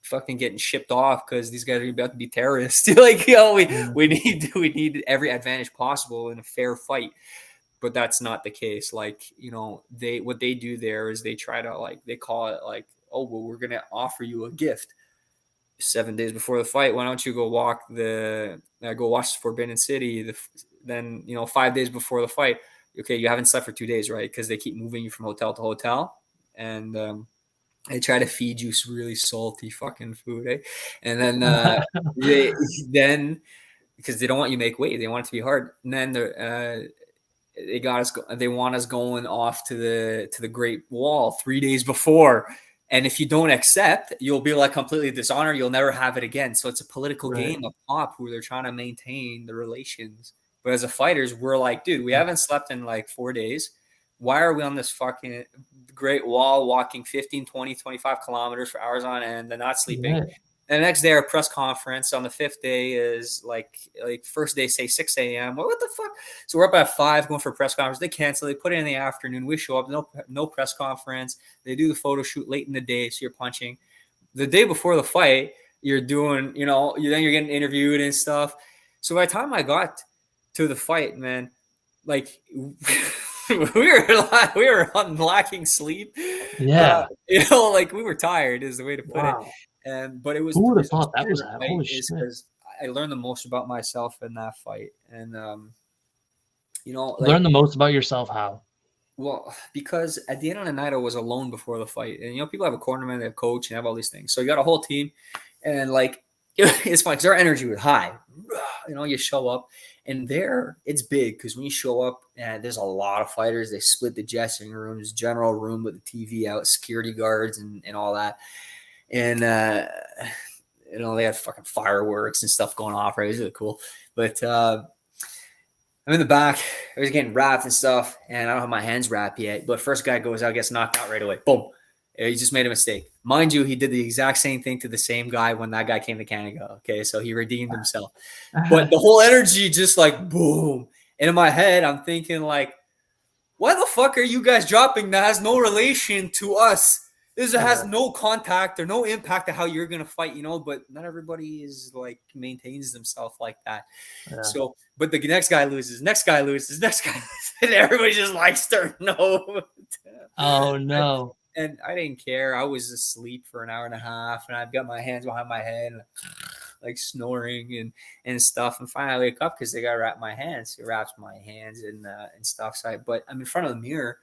fucking getting shipped off because these guys are about to be terrorists. Like, you know, we need every advantage possible in a fair fight. But that's not the case. Like, you know, what they do there is they try to like, they call it like, oh, well, we're going to offer you a gift 7 days before the fight. Why don't you go watch Forbidden City? Then, you know, 5 days before the fight, okay, you haven't slept for 2 days, right? Because they keep moving you from hotel to hotel. And they try to feed you really salty fucking food, eh? And then then because they don't want you to make weight, they want it to be hard. And then they want us going off to the Great Wall 3 days before. And if you don't accept, you'll be like completely dishonored. You'll never have it again. So it's a political game of pop where they're trying to maintain the relations. But as a fighters, we're like, dude, we haven't slept in like 4 days. Why are we on this fucking Great Wall walking 15, 20, 25 kilometers for hours on end and not sleeping? Yeah. And the next day, our press conference on the 5th day is like first day, say 6 a.m. What the fuck? So we're up at 5 going for a press conference. They cancel. They put it in the afternoon. We show up. No press conference. They do the photo shoot late in the day. So you're punching. The day before the fight, you're doing, you know, then you're getting interviewed and stuff. So by the time I got to the fight, man, like we were lacking sleep. Yeah. You know, like we were tired is the way to put it. But it was. Who would have thought that was holy shit? Because I learned the most about myself in that fight, and you know, learn the most about yourself. How? Well, because at the end of the night, I was alone before the fight, and you know, people have a cornerman, they have a coach, and have all these things. So you got a whole team, and like it's fine because our energy was high. You know, you show up, and there it's big because when you show up, and there's a lot of fighters. They split the dressing rooms, general room with the TV out, security guards, and all that. And you know, they had fucking fireworks and stuff going off, right? It was really cool. But I'm in the back. I was getting wrapped and stuff, and I don't have my hands wrapped yet. But first guy goes out, gets knocked out right away. Boom. He just made a mistake. Mind you, he did the exact same thing to the same guy when that guy came to Canada. Okay, so he redeemed himself. But the whole energy just like boom. And in my head, I'm thinking like, why the fuck are you guys dropping that has no relation to us? This has no contact or no impact to how you're going to fight, you know, but not everybody is like maintains themselves like that. Yeah. So, but the next guy loses, and everybody just like starting over. Oh, no. And I didn't care. I was asleep for an hour and a half, and I've got my hands behind my head, like snoring and stuff. And finally I wake up because they got to wrap my hands. It wraps my hands and stuff. So but I'm in front of the mirror,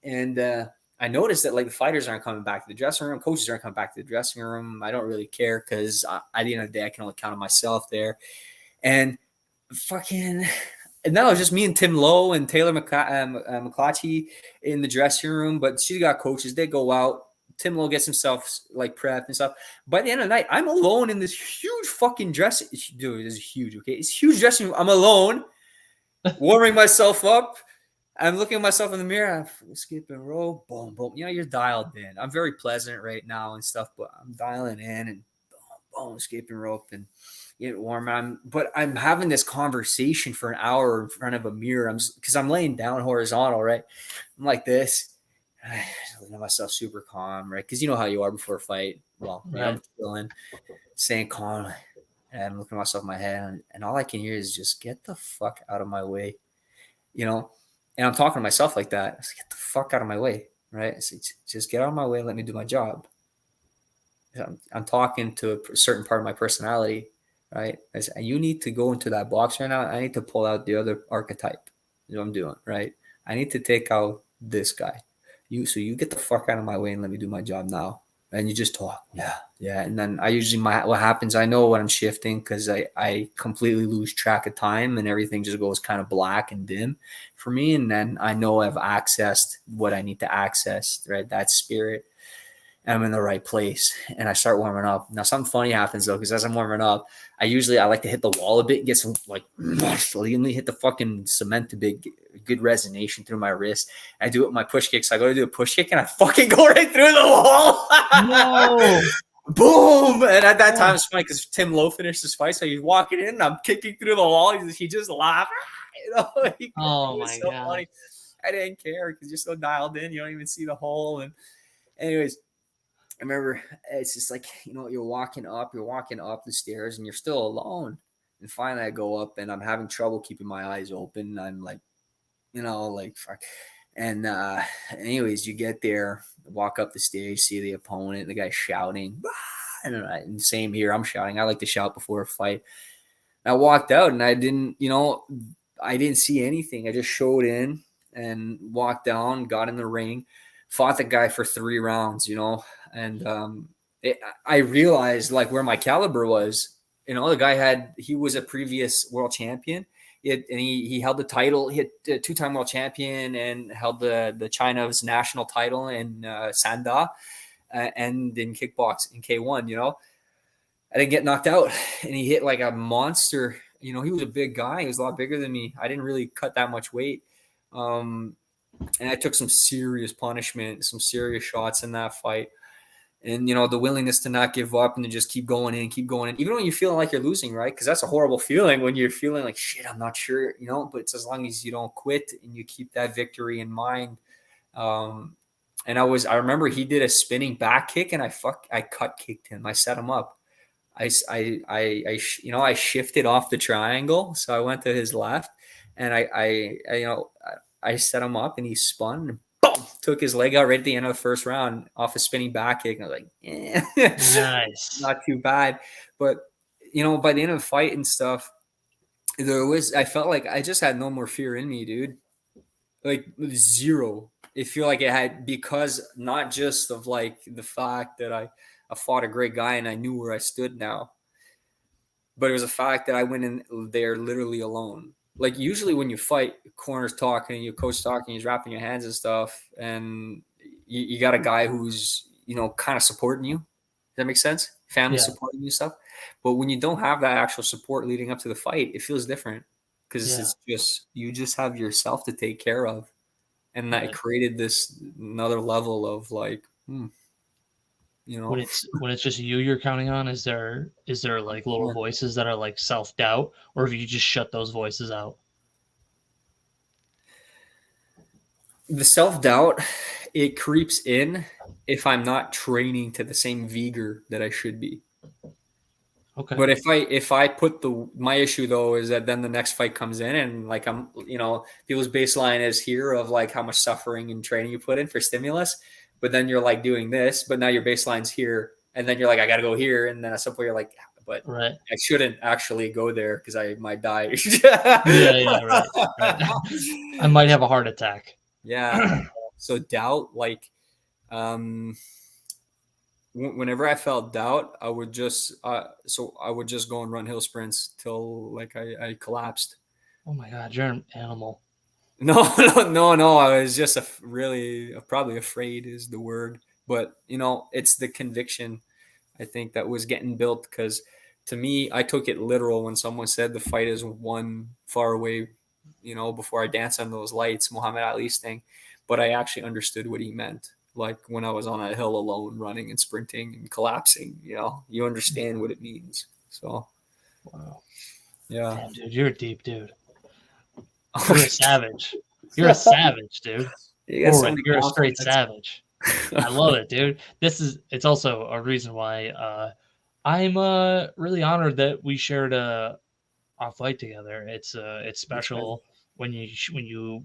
and I noticed that like the fighters aren't coming back to the dressing room. Coaches aren't coming back to the dressing room. I don't really care because at the end of the day, I can only count on myself there. And now it's just me and Tim Lowe and Taylor McClatchy in the dressing room. But she's got coaches. They go out. Tim Lowe gets himself like prepped and stuff. By the end of the night, I'm alone in this huge fucking dressing. Dude, this is huge. Okay, it's huge dressing room. I'm alone, warming myself up. I'm looking at myself in the mirror. I'm skip and roll. Boom, boom. You know, you're dialed in. I'm very pleasant right now and stuff, but I'm dialing in and boom, boom, skip and rope and get warm. But I'm having this conversation for an hour in front of a mirror. Because I'm laying down horizontal, right? I'm like this. I look at myself super calm, right? Because you know how you are before a fight. Well, I'm chilling, staying calm. And I'm looking at myself in my head. And all I can hear is just get the fuck out of my way, you know? And I'm talking to myself like that. I said, get the fuck out of my way, right? I said, just get out of my way and let me do my job. I'm talking to a certain part of my personality, right? I said, you need to go into that box right now. I need to pull out the other archetype. Is what I'm doing, right? I need to take out this guy. So you get the fuck out of my way and let me do my job now. and you just talk. Yeah. And then I usually, what happens, I know when I'm shifting because I completely lose track of time and everything just goes kind of black and dim for me. And then I know I've accessed what I need to access, right? That spirit. I'm in the right place, and I start warming up. Now, something funny happens though, because as I'm warming up, I like to hit the wall a bit, get some like hit the fucking cement a bit, get good resonation through my wrist. I do it with my push kick. So I go to do a push kick, and I fucking go right through the wall. No. Boom! And at that time, it's funny because Tim Lowe finished his fight, so he's walking in, and I'm kicking through the wall. He just laughed. Oh my so God. Funny. I didn't care because you're so dialed in, you don't even see the hole. And anyways, I remember it's just like, you're walking up the stairs and you're still alone. And finally I go up and I'm having trouble keeping my eyes open. I'm like, fuck. And anyways, you get there, walk up the stage, see the opponent, the guy shouting. And same here, I'm shouting. I like to shout before a fight. I walked out and I didn't see anything. I just showed in and walked down, got in the ring, fought the guy for 3 rounds, and I realized like where my caliber was. The guy he was a previous world champion. He held the title, hit a 2-time world champion, and held the China's national title in Sanda and in kickbox in K1. I didn't get knocked out, and he hit like a monster. He was a big guy. He was a lot bigger than me. I didn't really cut that much weight. And I took some serious punishment, some serious shots in that fight. And, the willingness to not give up and to just keep going in, even when you're feeling like you're losing, right? Because that's a horrible feeling when you're feeling like, shit, I'm not sure, but it's as long as you don't quit and you keep that victory in mind. And I remember he did a spinning back kick and I cut kicked him. I set him up. I shifted off the triangle. So I went to his left and I set him up and he spun and boom, took his leg out right at the end of the first round off a spinning back kick. And I was like, Nice. Not too bad. But, by the end of the fight and stuff, I felt like I just had no more fear in me, dude. Like zero. I feel like it had, because not just of like the fact that I fought a great guy and I knew where I stood now, but it was a fact that I went in there literally alone. Like usually when you fight, corners talking, your coach talking, he's wrapping your hands and stuff, and you got a guy who's kind of supporting you. Does that make sense? Family supporting you stuff. But when you don't have that actual support leading up to the fight, it feels different because it's just you just have yourself to take care of, and that created this another level of like, when it's just you're counting on, is there like little voices that are like self-doubt, or have you just shut those voices out? The self-doubt, it creeps in if I'm not training to the same vigor that I should be. Okay. But if I put my issue though is that then the next fight comes in and like I'm people's baseline is here of like how much suffering and training you put in for stimulus. But then you're like doing this, but now your baseline's here. And then you're like, I got to go here. And then at some point you're like, but right. I shouldn't actually go there because I might die. Right. I might have a heart attack. Yeah. So doubt, like, whenever I felt doubt, I would just, go and run hill sprints till like I collapsed. Oh my God, you're an animal. No. I was just probably afraid is the word, but it's the conviction I think that was getting built, because to me, I took it literal when someone said the fight is won far away, before I danced on those lights, Muhammad Ali's thing, but I actually understood what he meant. Like when I was on a hill alone, running and sprinting and collapsing, you understand what it means. So, wow. Yeah. Damn, dude, you're a deep dude. You're a savage. You're a savage, dude. You're a straight savage. I love it, dude. It's also a reason why I'm really honored that we shared our fight together. It's special when you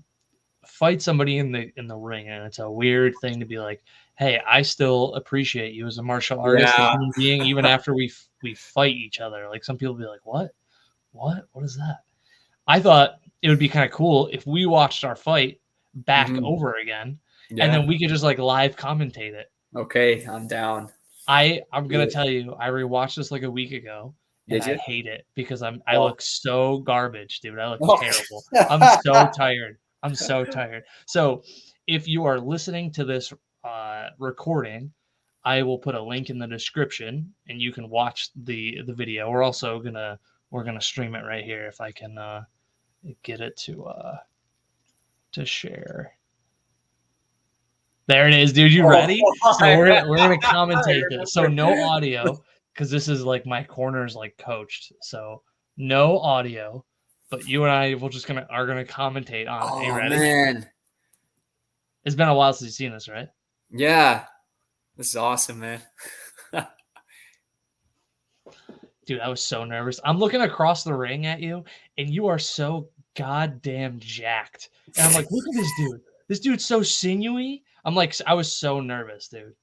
fight somebody in the ring, and it's a weird thing to be like, hey, I still appreciate you as a martial artist, a human being, even after we fight each other. Like some people be like, what is that? I thought it would be kind of cool if we watched our fight back over again, and then we could just like live commentate it. Okay, I'm down. I'm gonna Yeah. tell you, I rewatched this like a week ago, and Did I you? hate it because I Oh. look so garbage, dude. I look Oh. terrible. I'm so tired. I'm so tired. So, if you are listening to this recording, I will put a link in the description, and you can watch the video. We're gonna stream it right here if I can get it to share. There it is, dude. You ready? So we're gonna commentate this. So no audio, because this is like my corner's like coached. So no audio, but you and I are gonna commentate on it. Are you Oh ready? man. It's been a while since you've seen this, right? Yeah. This is awesome, man. Dude, I was so nervous. I'm looking across the ring at you, and you are so goddamn jacked. And I'm like, look at this dude. This dude's so sinewy. I'm like, I was so nervous, dude.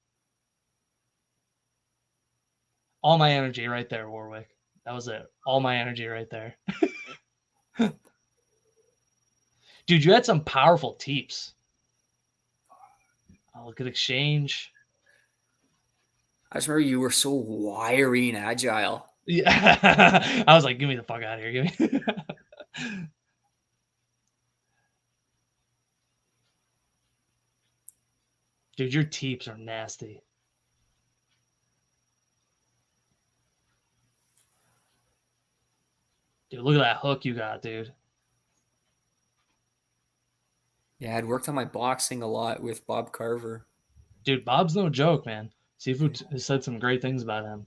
All my energy right there, Warwick. That was it. All my energy right there. Dude, you had some powerful teeps. Oh, look at exchange. I just remember you were so wiry and agile. Yeah. I was like, give me the fuck out of here. Give me. Dude, your teeps are nasty. Dude, look at that hook you got, dude. Yeah, I'd worked on my boxing a lot with Bob Carver. Dude, Bob's no joke, man. Seafood has said some great things about him.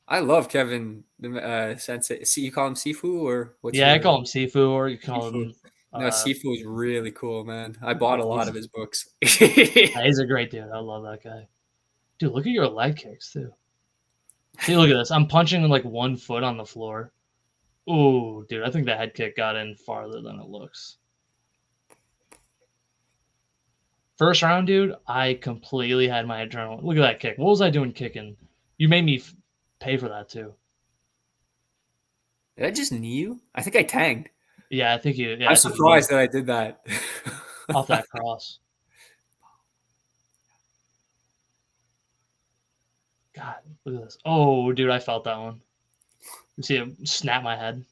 I love Kevin Sensei. See, you call him Sifu or what's Yeah, I your call him Sifu, or you call Sifu? him. No, Sifu is really cool, man. I bought a lot of his books. He's a great dude. I love that guy. Dude, look at your leg kicks, too. See, look at this. I'm punching like 1 foot on the floor. Ooh, dude, I think the head kick got in farther than it looks. First round, dude, I completely had my adrenaline. Look at that kick. What was I doing kicking? You made me pay for that, too. Did I just knee you? I think I tagged. Yeah, I think you. Yeah, I'm surprised that I did that. Off that cross. God, look at this. Oh, dude, I felt that one. You see it snap my head.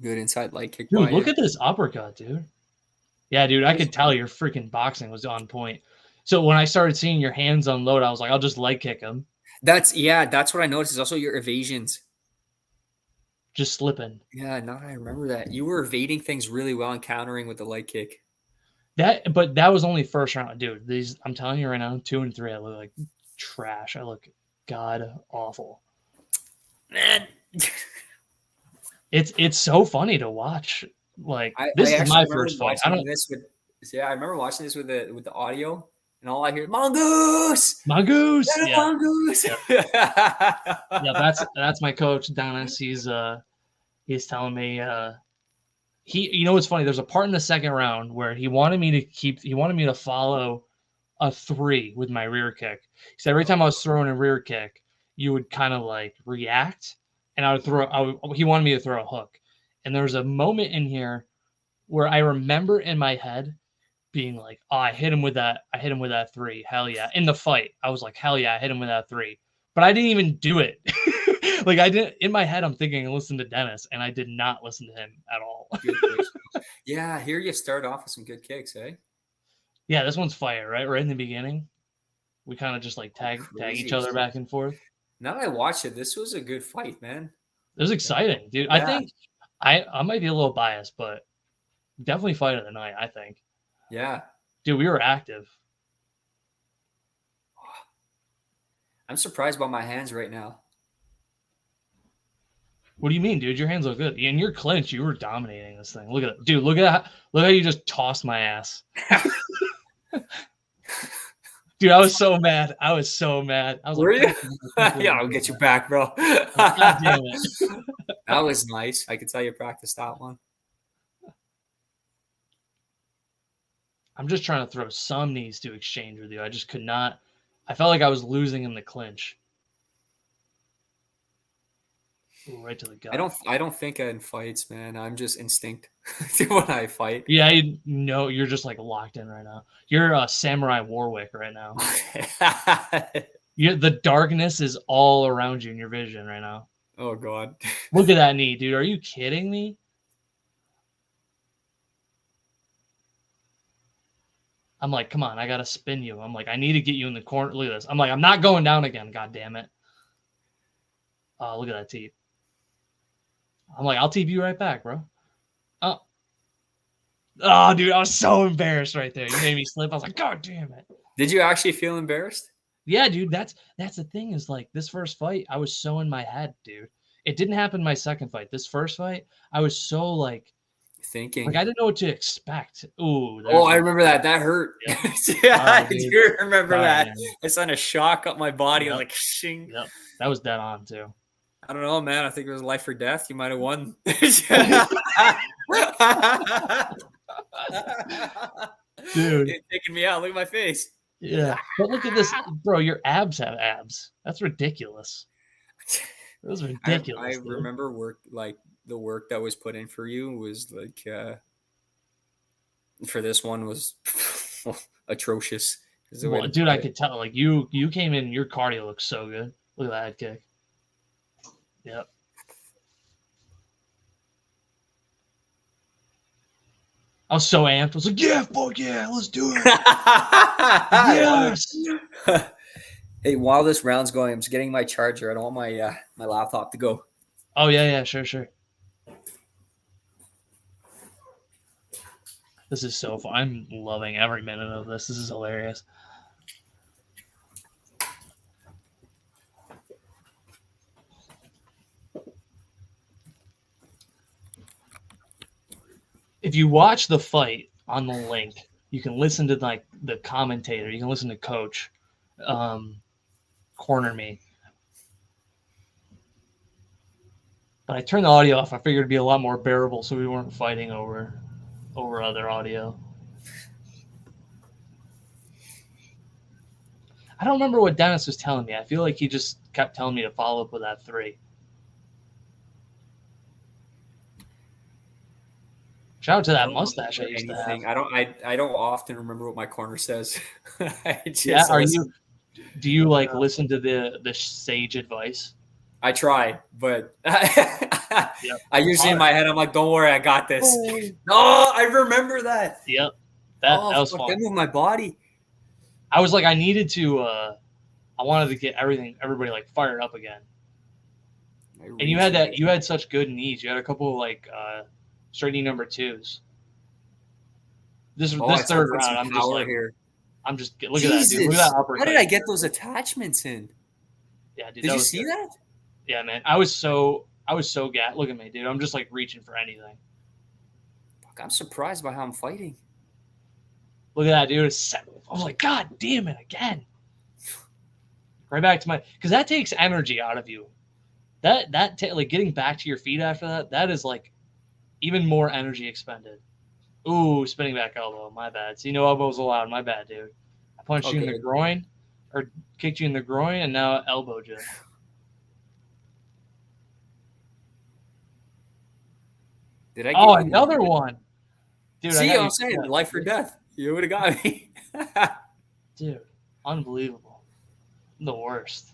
Good inside leg kick. Dude, look at this uppercut, dude. Yeah, dude, I could tell your freaking boxing was on point. So when I started seeing your hands unload, I was like, I'll just leg kick him. That's what I noticed is also your evasions. Just slipping. Yeah, now I remember that. You were evading things really well and countering with the leg kick. But that was only first round, dude. I'm telling you right now, 2 and 3, I look like trash. I look god awful. Man. It's so funny to watch. Like this is my first fight. I remember watching this with the audio, and all I hear mongoose, mongoose, yeah. Mongoose. Yeah, that's my coach, Dennis. He's telling me you know what's funny? There's a part in the second round where he wanted me to follow a 3 with my rear kick. He said every time I was throwing a rear kick, you would kind of like react, and he wanted me to throw a hook. And there was a moment in here where I remember in my head being like, oh, I hit him with that 3. Hell yeah. In the fight, I was like, hell yeah, I hit him with that 3. But I didn't even do it. Like I didn't. In my head, I'm thinking, listen to Dennis, and I did not listen to him at all. Yeah, here you start off with some good kicks, eh? Yeah, this one's fire, right? Right in the beginning, we kind of just like tag each other back and forth. Now that I watched it, this was a good fight, man. It was exciting, dude. Yeah. I think I might be a little biased, but definitely fight of the night, I think. Yeah. Dude, we were active. I'm surprised by my hands right now. What do you mean, dude? Your hands look good. In your clinch, you were dominating this thing. Look at it. Dude, look how you just tossed my ass. Dude, I was so mad. I was Were like, you? Yeah, I'll get you back, bro. God damn it. That was nice. I could tell you practiced that one. I'm just trying to throw some knees to exchange with you. I just could not. I felt like I was losing in the clinch. right to the gut. I don't think in fights, man. I'm just instinct when I fight. Yeah, you're just like locked in right now. You're a samurai Warwick right now. The darkness is all around you in your vision right now. Oh God. Look at that knee, dude. Are you kidding me? I'm like, come on, I gotta spin you. I'm like, I need to get you in the corner. Look at this. I'm like, I'm not going down again. God damn it. Oh, look at that teep. I'm like, I'll teep you right back, bro. Oh, dude, I was so embarrassed right there. You made me slip. I was like, God damn it. Did you actually feel embarrassed? Yeah, dude, that's the thing is like this first fight, I was so in my head, dude. It didn't happen my second fight. This first fight, I was so like Thinking. I didn't know what to expect. Ooh. I remember that. That hurt. Yep. Yeah, I do remember that. Man. It sent a shock up my body. Yep. Like, shing. Yep. That was dead on too. I don't know, man. I think it was life or death. You might have won. Dude. You're taking me out. Look at my face. Yeah. But look at this, bro. Your abs have abs. That's ridiculous. That was ridiculous. I remember the work that was put in for you was like for this one was atrocious. Well, dude, I could tell. Like you came in, your cardio looks so good. Look at that head kick. Yep. I was so amped. I was like, yeah, fuck yeah, let's do it. Yes. Hey, while this round's going, I'm just getting my charger. I don't want my laptop to go. Oh, yeah, sure. This is so fun. I'm loving every minute of this. This is hilarious. If you watch the fight on the link, you can listen to like the commentator. You can listen to Coach corner me. But I turned the audio off. I figured it'd be a lot more bearable, so we weren't fighting over other audio. I don't remember what Dennis was telling me. I feel like he just kept telling me to follow up with that 3. Shout out to that mustache I used to have. I don't often remember what my corner says. Do you like listen to the sage advice? I try, but I usually in my head I'm like, don't worry, I got this. No, I remember that. Yep. That was fun. That moved my body. I was like, I needed to I wanted to get everybody like fired up again. And you had such good knees. You had a couple of like straightening number 2s. This third round, I'm just like here. Look at that, dude. Look at that uppercut. How did I get those attachments in? Yeah, dude. Did you see that? Yeah, man. I was so gassed. Look at me, dude. I'm just like reaching for anything. Fuck, I'm surprised by how I'm fighting. Look at that, dude. I was like, God damn it, again. Right back to because that takes energy out of you. Like getting back to your feet after that is like even more energy expended. Ooh, spinning back elbow. My bad. See, no elbows allowed. My bad, dude. I punched you in the groin or kicked you in the groin and now elbowed you. Did I? Another one. Dude, see, I'm saying life or death. You would have got me. Dude, unbelievable. The worst.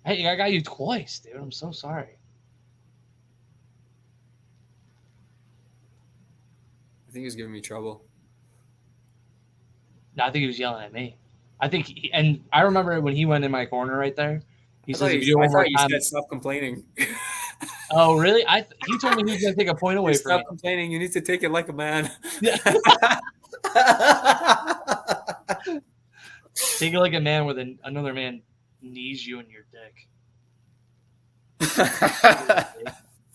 Hey, I got you twice, dude. I'm so sorry. I think he was giving me trouble. No, I think he was yelling at me. And I remember when he went in my corner right there. He says, "If you do one more time, said stop complaining." Oh, really? He told me he was going to take a point away from me. Stop complaining. You need to take it like a man. Take it like a man with another man knees you in your dick.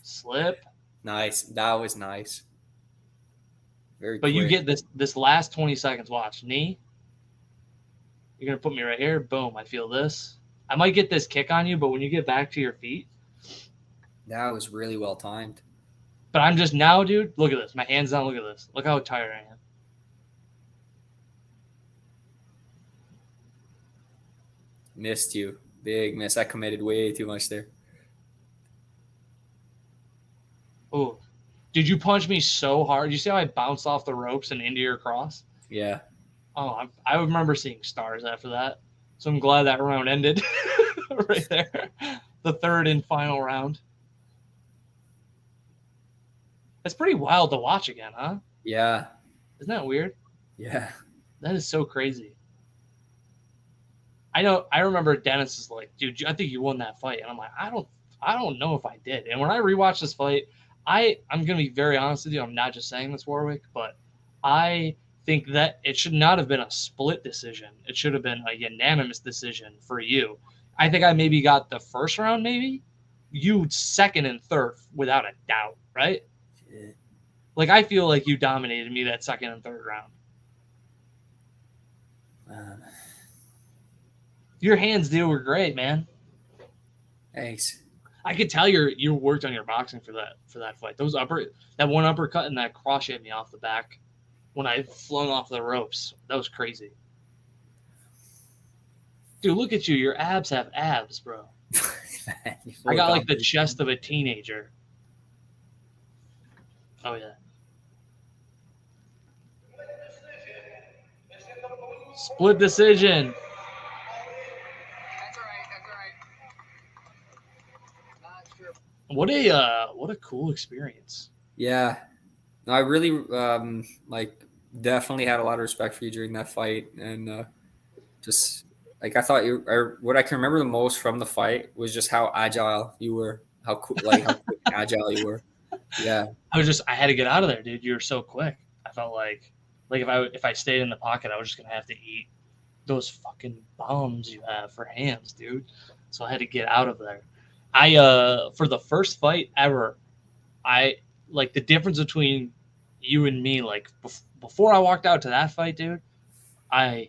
Slip. Nice. That was nice. Very But quick. you get this last 20 seconds. Watch. Knee. You're going to put me right here. Boom. I feel this. I might get this kick on you, but when you get back to your feet. That was really well timed. But I'm just now, dude. Look at this. My hand's down. Look at this. Look how tired I am. Missed you. Big miss. I committed way too much there. Oh, did you punch me so hard? You see how I bounced off the ropes and into your cross? Yeah. Oh, I remember seeing stars after that. So I'm glad that round ended right there. The third and final round. It's pretty wild to watch again, huh? Yeah. Isn't that weird? Yeah. That is so crazy. I remember Dennis is like, dude, I think you won that fight. And I'm like, I don't know if I did. And when I rewatched this fight, I'm gonna be very honest with you. I'm not just saying this, Warwick, but I think that it should not have been a split decision. It should have been a unanimous decision for you. I think I maybe got the first round, maybe. You second and third without a doubt, right? Shit. Like I feel like you dominated me that second and third round. Your hands, dude, were great, man. Thanks. I could tell you worked on your boxing for that fight. That one uppercut and that cross hit me off the back when I flung off the ropes. That was crazy. Dude, look at you. Your abs have abs, bro. I got like the chest of a teenager. Oh yeah. Split decision. What a cool experience. Yeah. No, I really like definitely had a lot of respect for you during that fight, and just like I thought what I can remember the most from the fight was just how agile you were, how quick agile you were. Yeah. I had to get out of there, dude. You were so quick. I felt like if I stayed in the pocket, I was just gonna have to eat those fucking bombs you have for hands, dude. So I had to get out of there. For the first fight ever, I like the difference between you and me. Like before I walked out to that fight, dude, I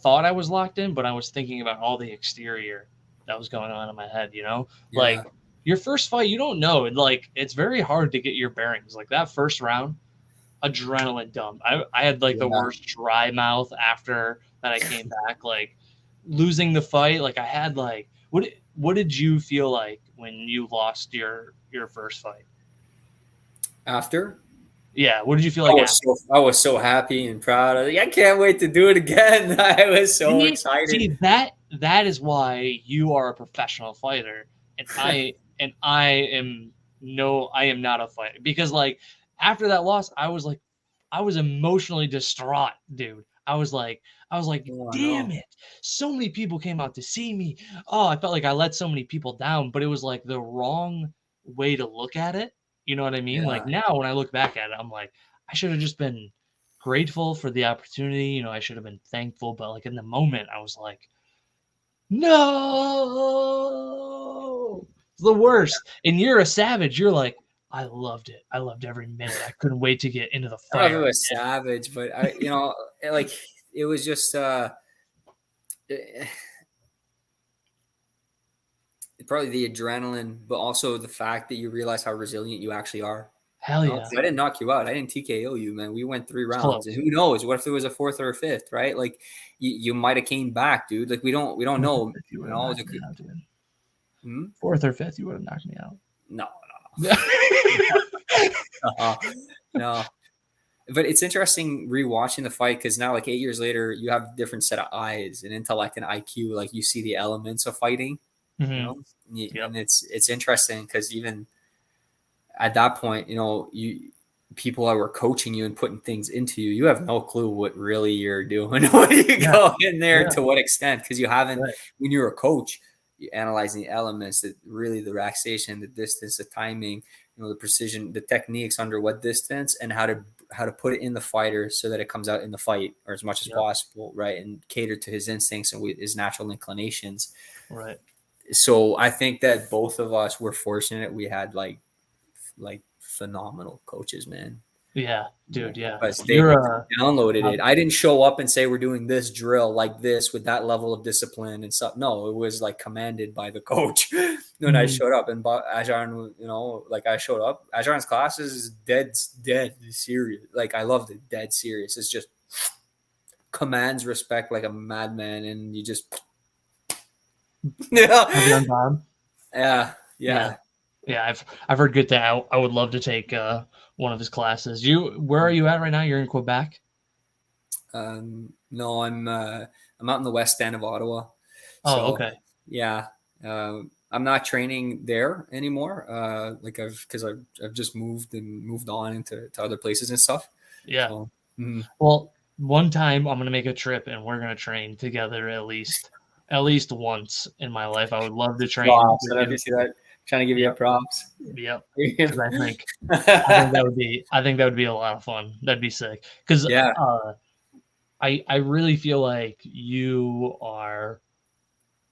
thought I was locked in, but I was thinking about all the exterior that was going on in my head. Yeah. Like your first fight, you don't know. Like it's very hard to get your bearings. Like that first round, adrenaline dump. I had like the worst dry mouth after that. I came back like losing the fight. Like I had like what did you feel like when you lost your first fight? After? Yeah, what did you feel like after? I was so happy and proud. I can't wait to do it again. I was so excited. See, that is why you are a professional fighter, and I am not a fighter, because like after that loss, I was emotionally distraught, dude. I was like, damn it. So many people came out to see me. Oh, I felt like I let so many people down, but it was like the wrong way to look at it. You know what I mean? Yeah. Like now when I look back at it, I'm like, I should have just been grateful for the opportunity. I should have been thankful. But like in the moment, I was like, no, it's the worst. And you're a savage. You're like, I loved it. I loved every minute. I couldn't wait to get into the fire. I was savage, but like it was just probably the adrenaline, but also the fact that you realize how resilient you actually are. Hell yeah. I didn't knock you out. I didn't TKO you, man. We went 3 rounds. And who knows? What if there was a 4th or a 5th, right? Like you might have came back, dude. Like we don't know. You would have knocked me out, dude. 4th or 5th, you would have knocked me out. No. No. But it's interesting rewatching the fight because now, like 8 years later, you have a different set of eyes and intellect and IQ. Like you see the elements of fighting, and it's interesting because even at that point, people that were coaching you and putting things into you, you have no clue what really you're doing when you go in there to what extent, because you haven't. Right. When you're a coach, you're analyzing the elements, that really the relaxation, the distance, the timing, the precision, the techniques under what distance, and how to put it in the fighter so that it comes out in the fight or as much as possible, right? And cater to his instincts and his natural inclinations. Right. So I think that both of us were fortunate. We had like phenomenal coaches, man. Yeah, dude. Yeah. Because they downloaded it. I didn't show up and say, we're doing this drill like this with that level of discipline and stuff. No, it was like commanded by the coach when I showed up. And Ajaran, I showed up. Ajaran's classes is dead serious. Like I loved it. Dead serious. It's just commands respect like a madman. And you just, yeah. Yeah, I've heard good that. I would love to take one of his classes. Where are you at right now? You're in Quebec? No, I'm out in the west end of Ottawa. Oh, So okay. yeah, I'm not training there anymore. Because I've just moved on into other places and stuff. Yeah. So, Well, one time I'm gonna make a trip and we're gonna train together at least once in my life. I would love to train wow, with so if you. you see that, trying to give you Yep. a props. Yep. Because I think that would be a lot of fun. That'd be sick. Because Yeah. I really feel like you are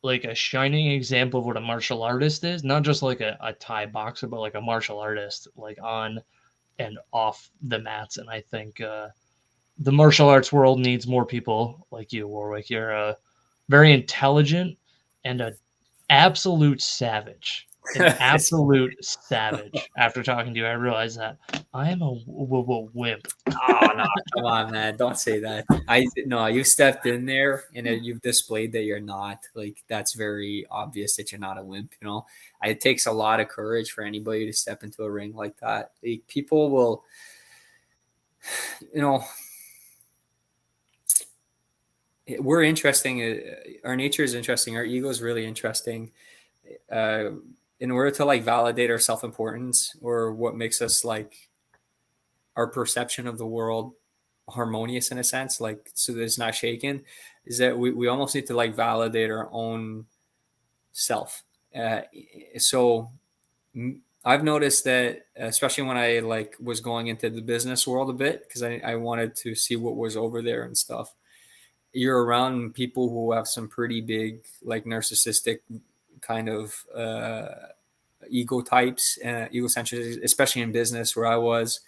like a shining example of what a martial artist is, not just like a Thai boxer, but like a martial artist, like on and off the mats. And I think the martial arts world needs more people like you, Warwick. You're a very intelligent and an absolute savage. An absolute savage. After talking to you, I realized that I am a wimp. Oh no, come on, man! Don't say that. No, you stepped in there and you've displayed that you're not. Like that's very obvious that you're not a wimp. It takes a lot of courage for anybody to step into a ring like that. Like, people will, we're interesting. Our nature is interesting. Our ego is really interesting. In order to like validate our self-importance or what makes us like our perception of the world harmonious in a sense, like so that it's not shaken, is that we almost need to like validate our own self. So I've noticed that, especially when I like was going into the business world a bit, because I wanted to see what was over there and stuff. You're around people who have some pretty big like narcissistic kind of ego types, egocentric, especially in business where I was,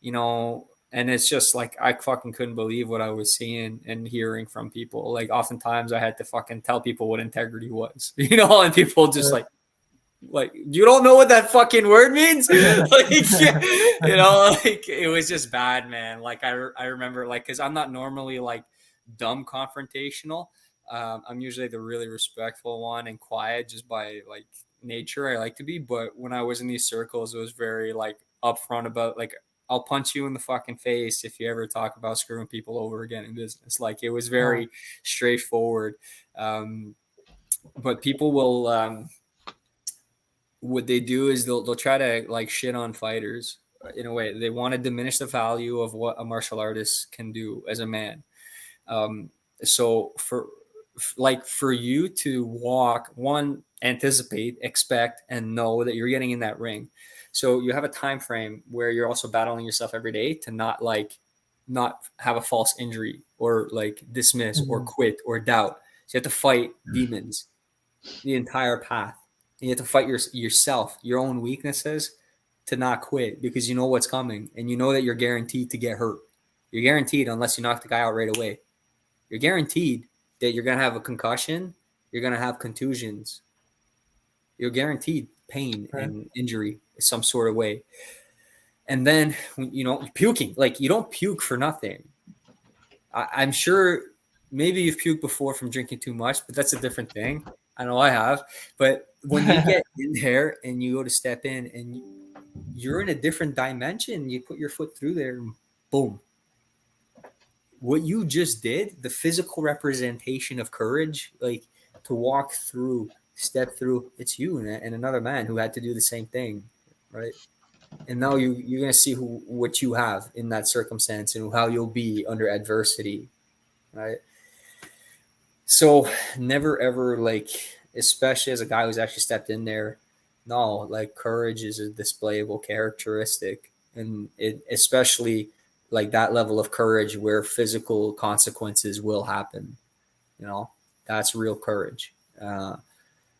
and it's just like I fucking couldn't believe what I was seeing and hearing from people. Like oftentimes I had to fucking tell people what integrity was, and people just like you don't know what that fucking word means. Like it was just bad, man. Like I remember, like, because I'm not normally like dumb confrontational. I'm usually the really respectful one and quiet just by like nature. I like to be, but when I was in these circles, it was very like upfront about like, I'll punch you in the fucking face if you ever talk about screwing people over again in business. Like it was very straightforward. But people will, what they do is they'll try to like shit on fighters in a way. They want to diminish the value of what a martial artist can do as a man. So for you to walk, one, anticipate, expect, and know that you're getting in that ring. So you have a time frame where you're also battling yourself every day to not have a false injury or like dismiss or quit or doubt. So you have to fight demons the entire path. You have to fight yourself, your own weaknesses, to not quit, because you know what's coming and you know that you're guaranteed to get hurt. You're guaranteed, unless you knock the guy out right away. You're guaranteed that you're going to have a concussion. You're going to have contusions. You're guaranteed pain and injury in some sort of way. And then, puking, like you don't puke for nothing. I'm sure maybe you've puked before from drinking too much, but that's a different thing. I know I have. But when you get in there and you go to step in and you're in a different dimension, you put your foot through there and boom. What you just did, the physical representation of courage, like to walk through, step through, it's you and another man who had to do the same thing, right? And now you're going to see what you have in that circumstance and how you'll be under adversity, right? So never ever, like, especially as a guy who's actually stepped in there, no, like courage is a displayable characteristic, and it especially like that level of courage where physical consequences will happen. That's real courage.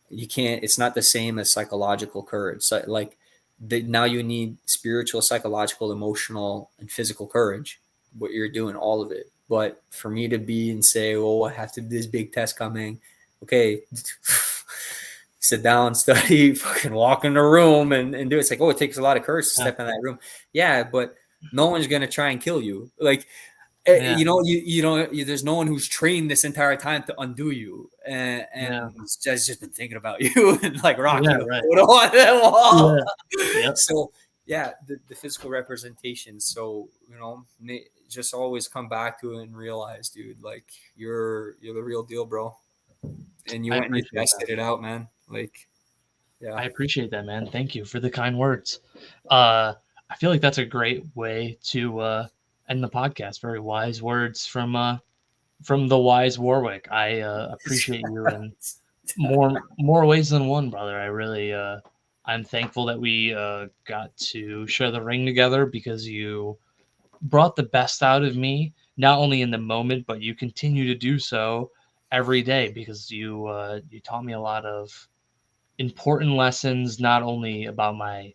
You can't. It's not the same as psychological courage. So like now you need spiritual, psychological, emotional, and physical courage. What you're doing, all of it. But for me to be and say, "Oh, I have to do this big test coming," okay. Sit down, study, fucking walk in the room and do it. It's like, oh, it takes a lot of courage to step in that room. Yeah, but no one's going to try and kill you. Like, You know, you know, there's no one who's trained this entire time to undo you, and it's just been thinking about you and like rocking the photo on that wall. So yeah, the physical representation. So, you know, just always come back to it and realize, dude, like you're the real deal, bro. And you went and you tested it out, man. Like, yeah, I appreciate that, man. Thank you for the kind words. I feel like that's a great way to end the podcast. Very wise words from the wise Warwick. I appreciate you in more ways than one, brother. I really I'm thankful that we got to share the ring together, because you brought the best out of me, not only in the moment, but you continue to do so every day, because you taught me a lot of important lessons, not only about my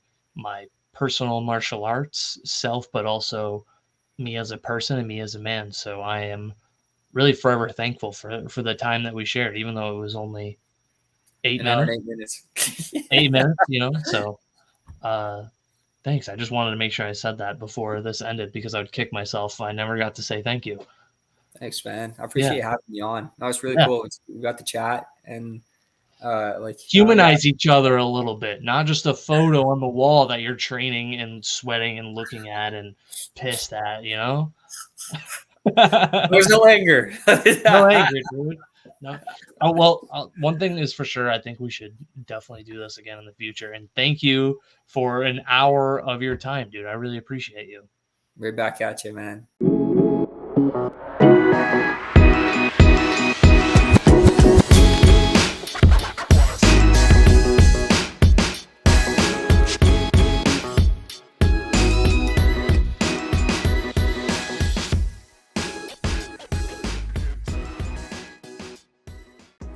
personal martial arts self, but also me as a person and me as a man. So I am really forever thankful for the time that we shared, even though it was only 8 minutes. 8 minutes, you know. So thanks. I just wanted to make sure I said that before this ended, because I would kick myself if I never got to say thank you. Thanks, man. I appreciate having me on. That was really cool. We got to chat and like humanize each other a little bit, not just a photo on the wall that you're training and sweating and looking at and pissed at, you know. There's no anger. No anger, dude. No. Oh, well, one thing is for sure, I think we should definitely do this again in the future. And thank you for an hour of your time, dude. I really appreciate you. Right back at you, man.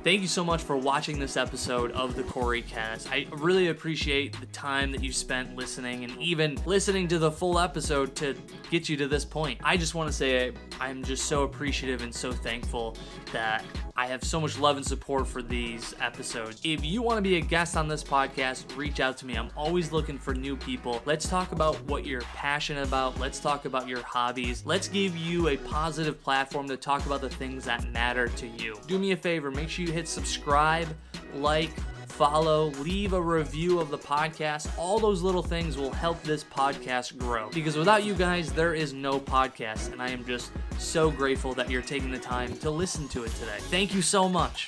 Thank you so much for watching this episode of the Cory Cast. I really appreciate the time that you spent listening, and even listening to the full episode to get you to this point. I just want to say I'm just so appreciative and so thankful that I have so much love and support for these episodes. If you want to be a guest on this podcast, reach out to me. I'm always looking for new people. Let's talk about what you're passionate about. Let's talk about your hobbies. Let's give you a positive platform to talk about the things that matter to you. Do me a favor, make sure you hit subscribe, like, follow, leave a review of the podcast. All those little things will help this podcast grow, because without you guys, there is no podcast, and I am just so grateful that you're taking the time to listen to it today. Thank you so much.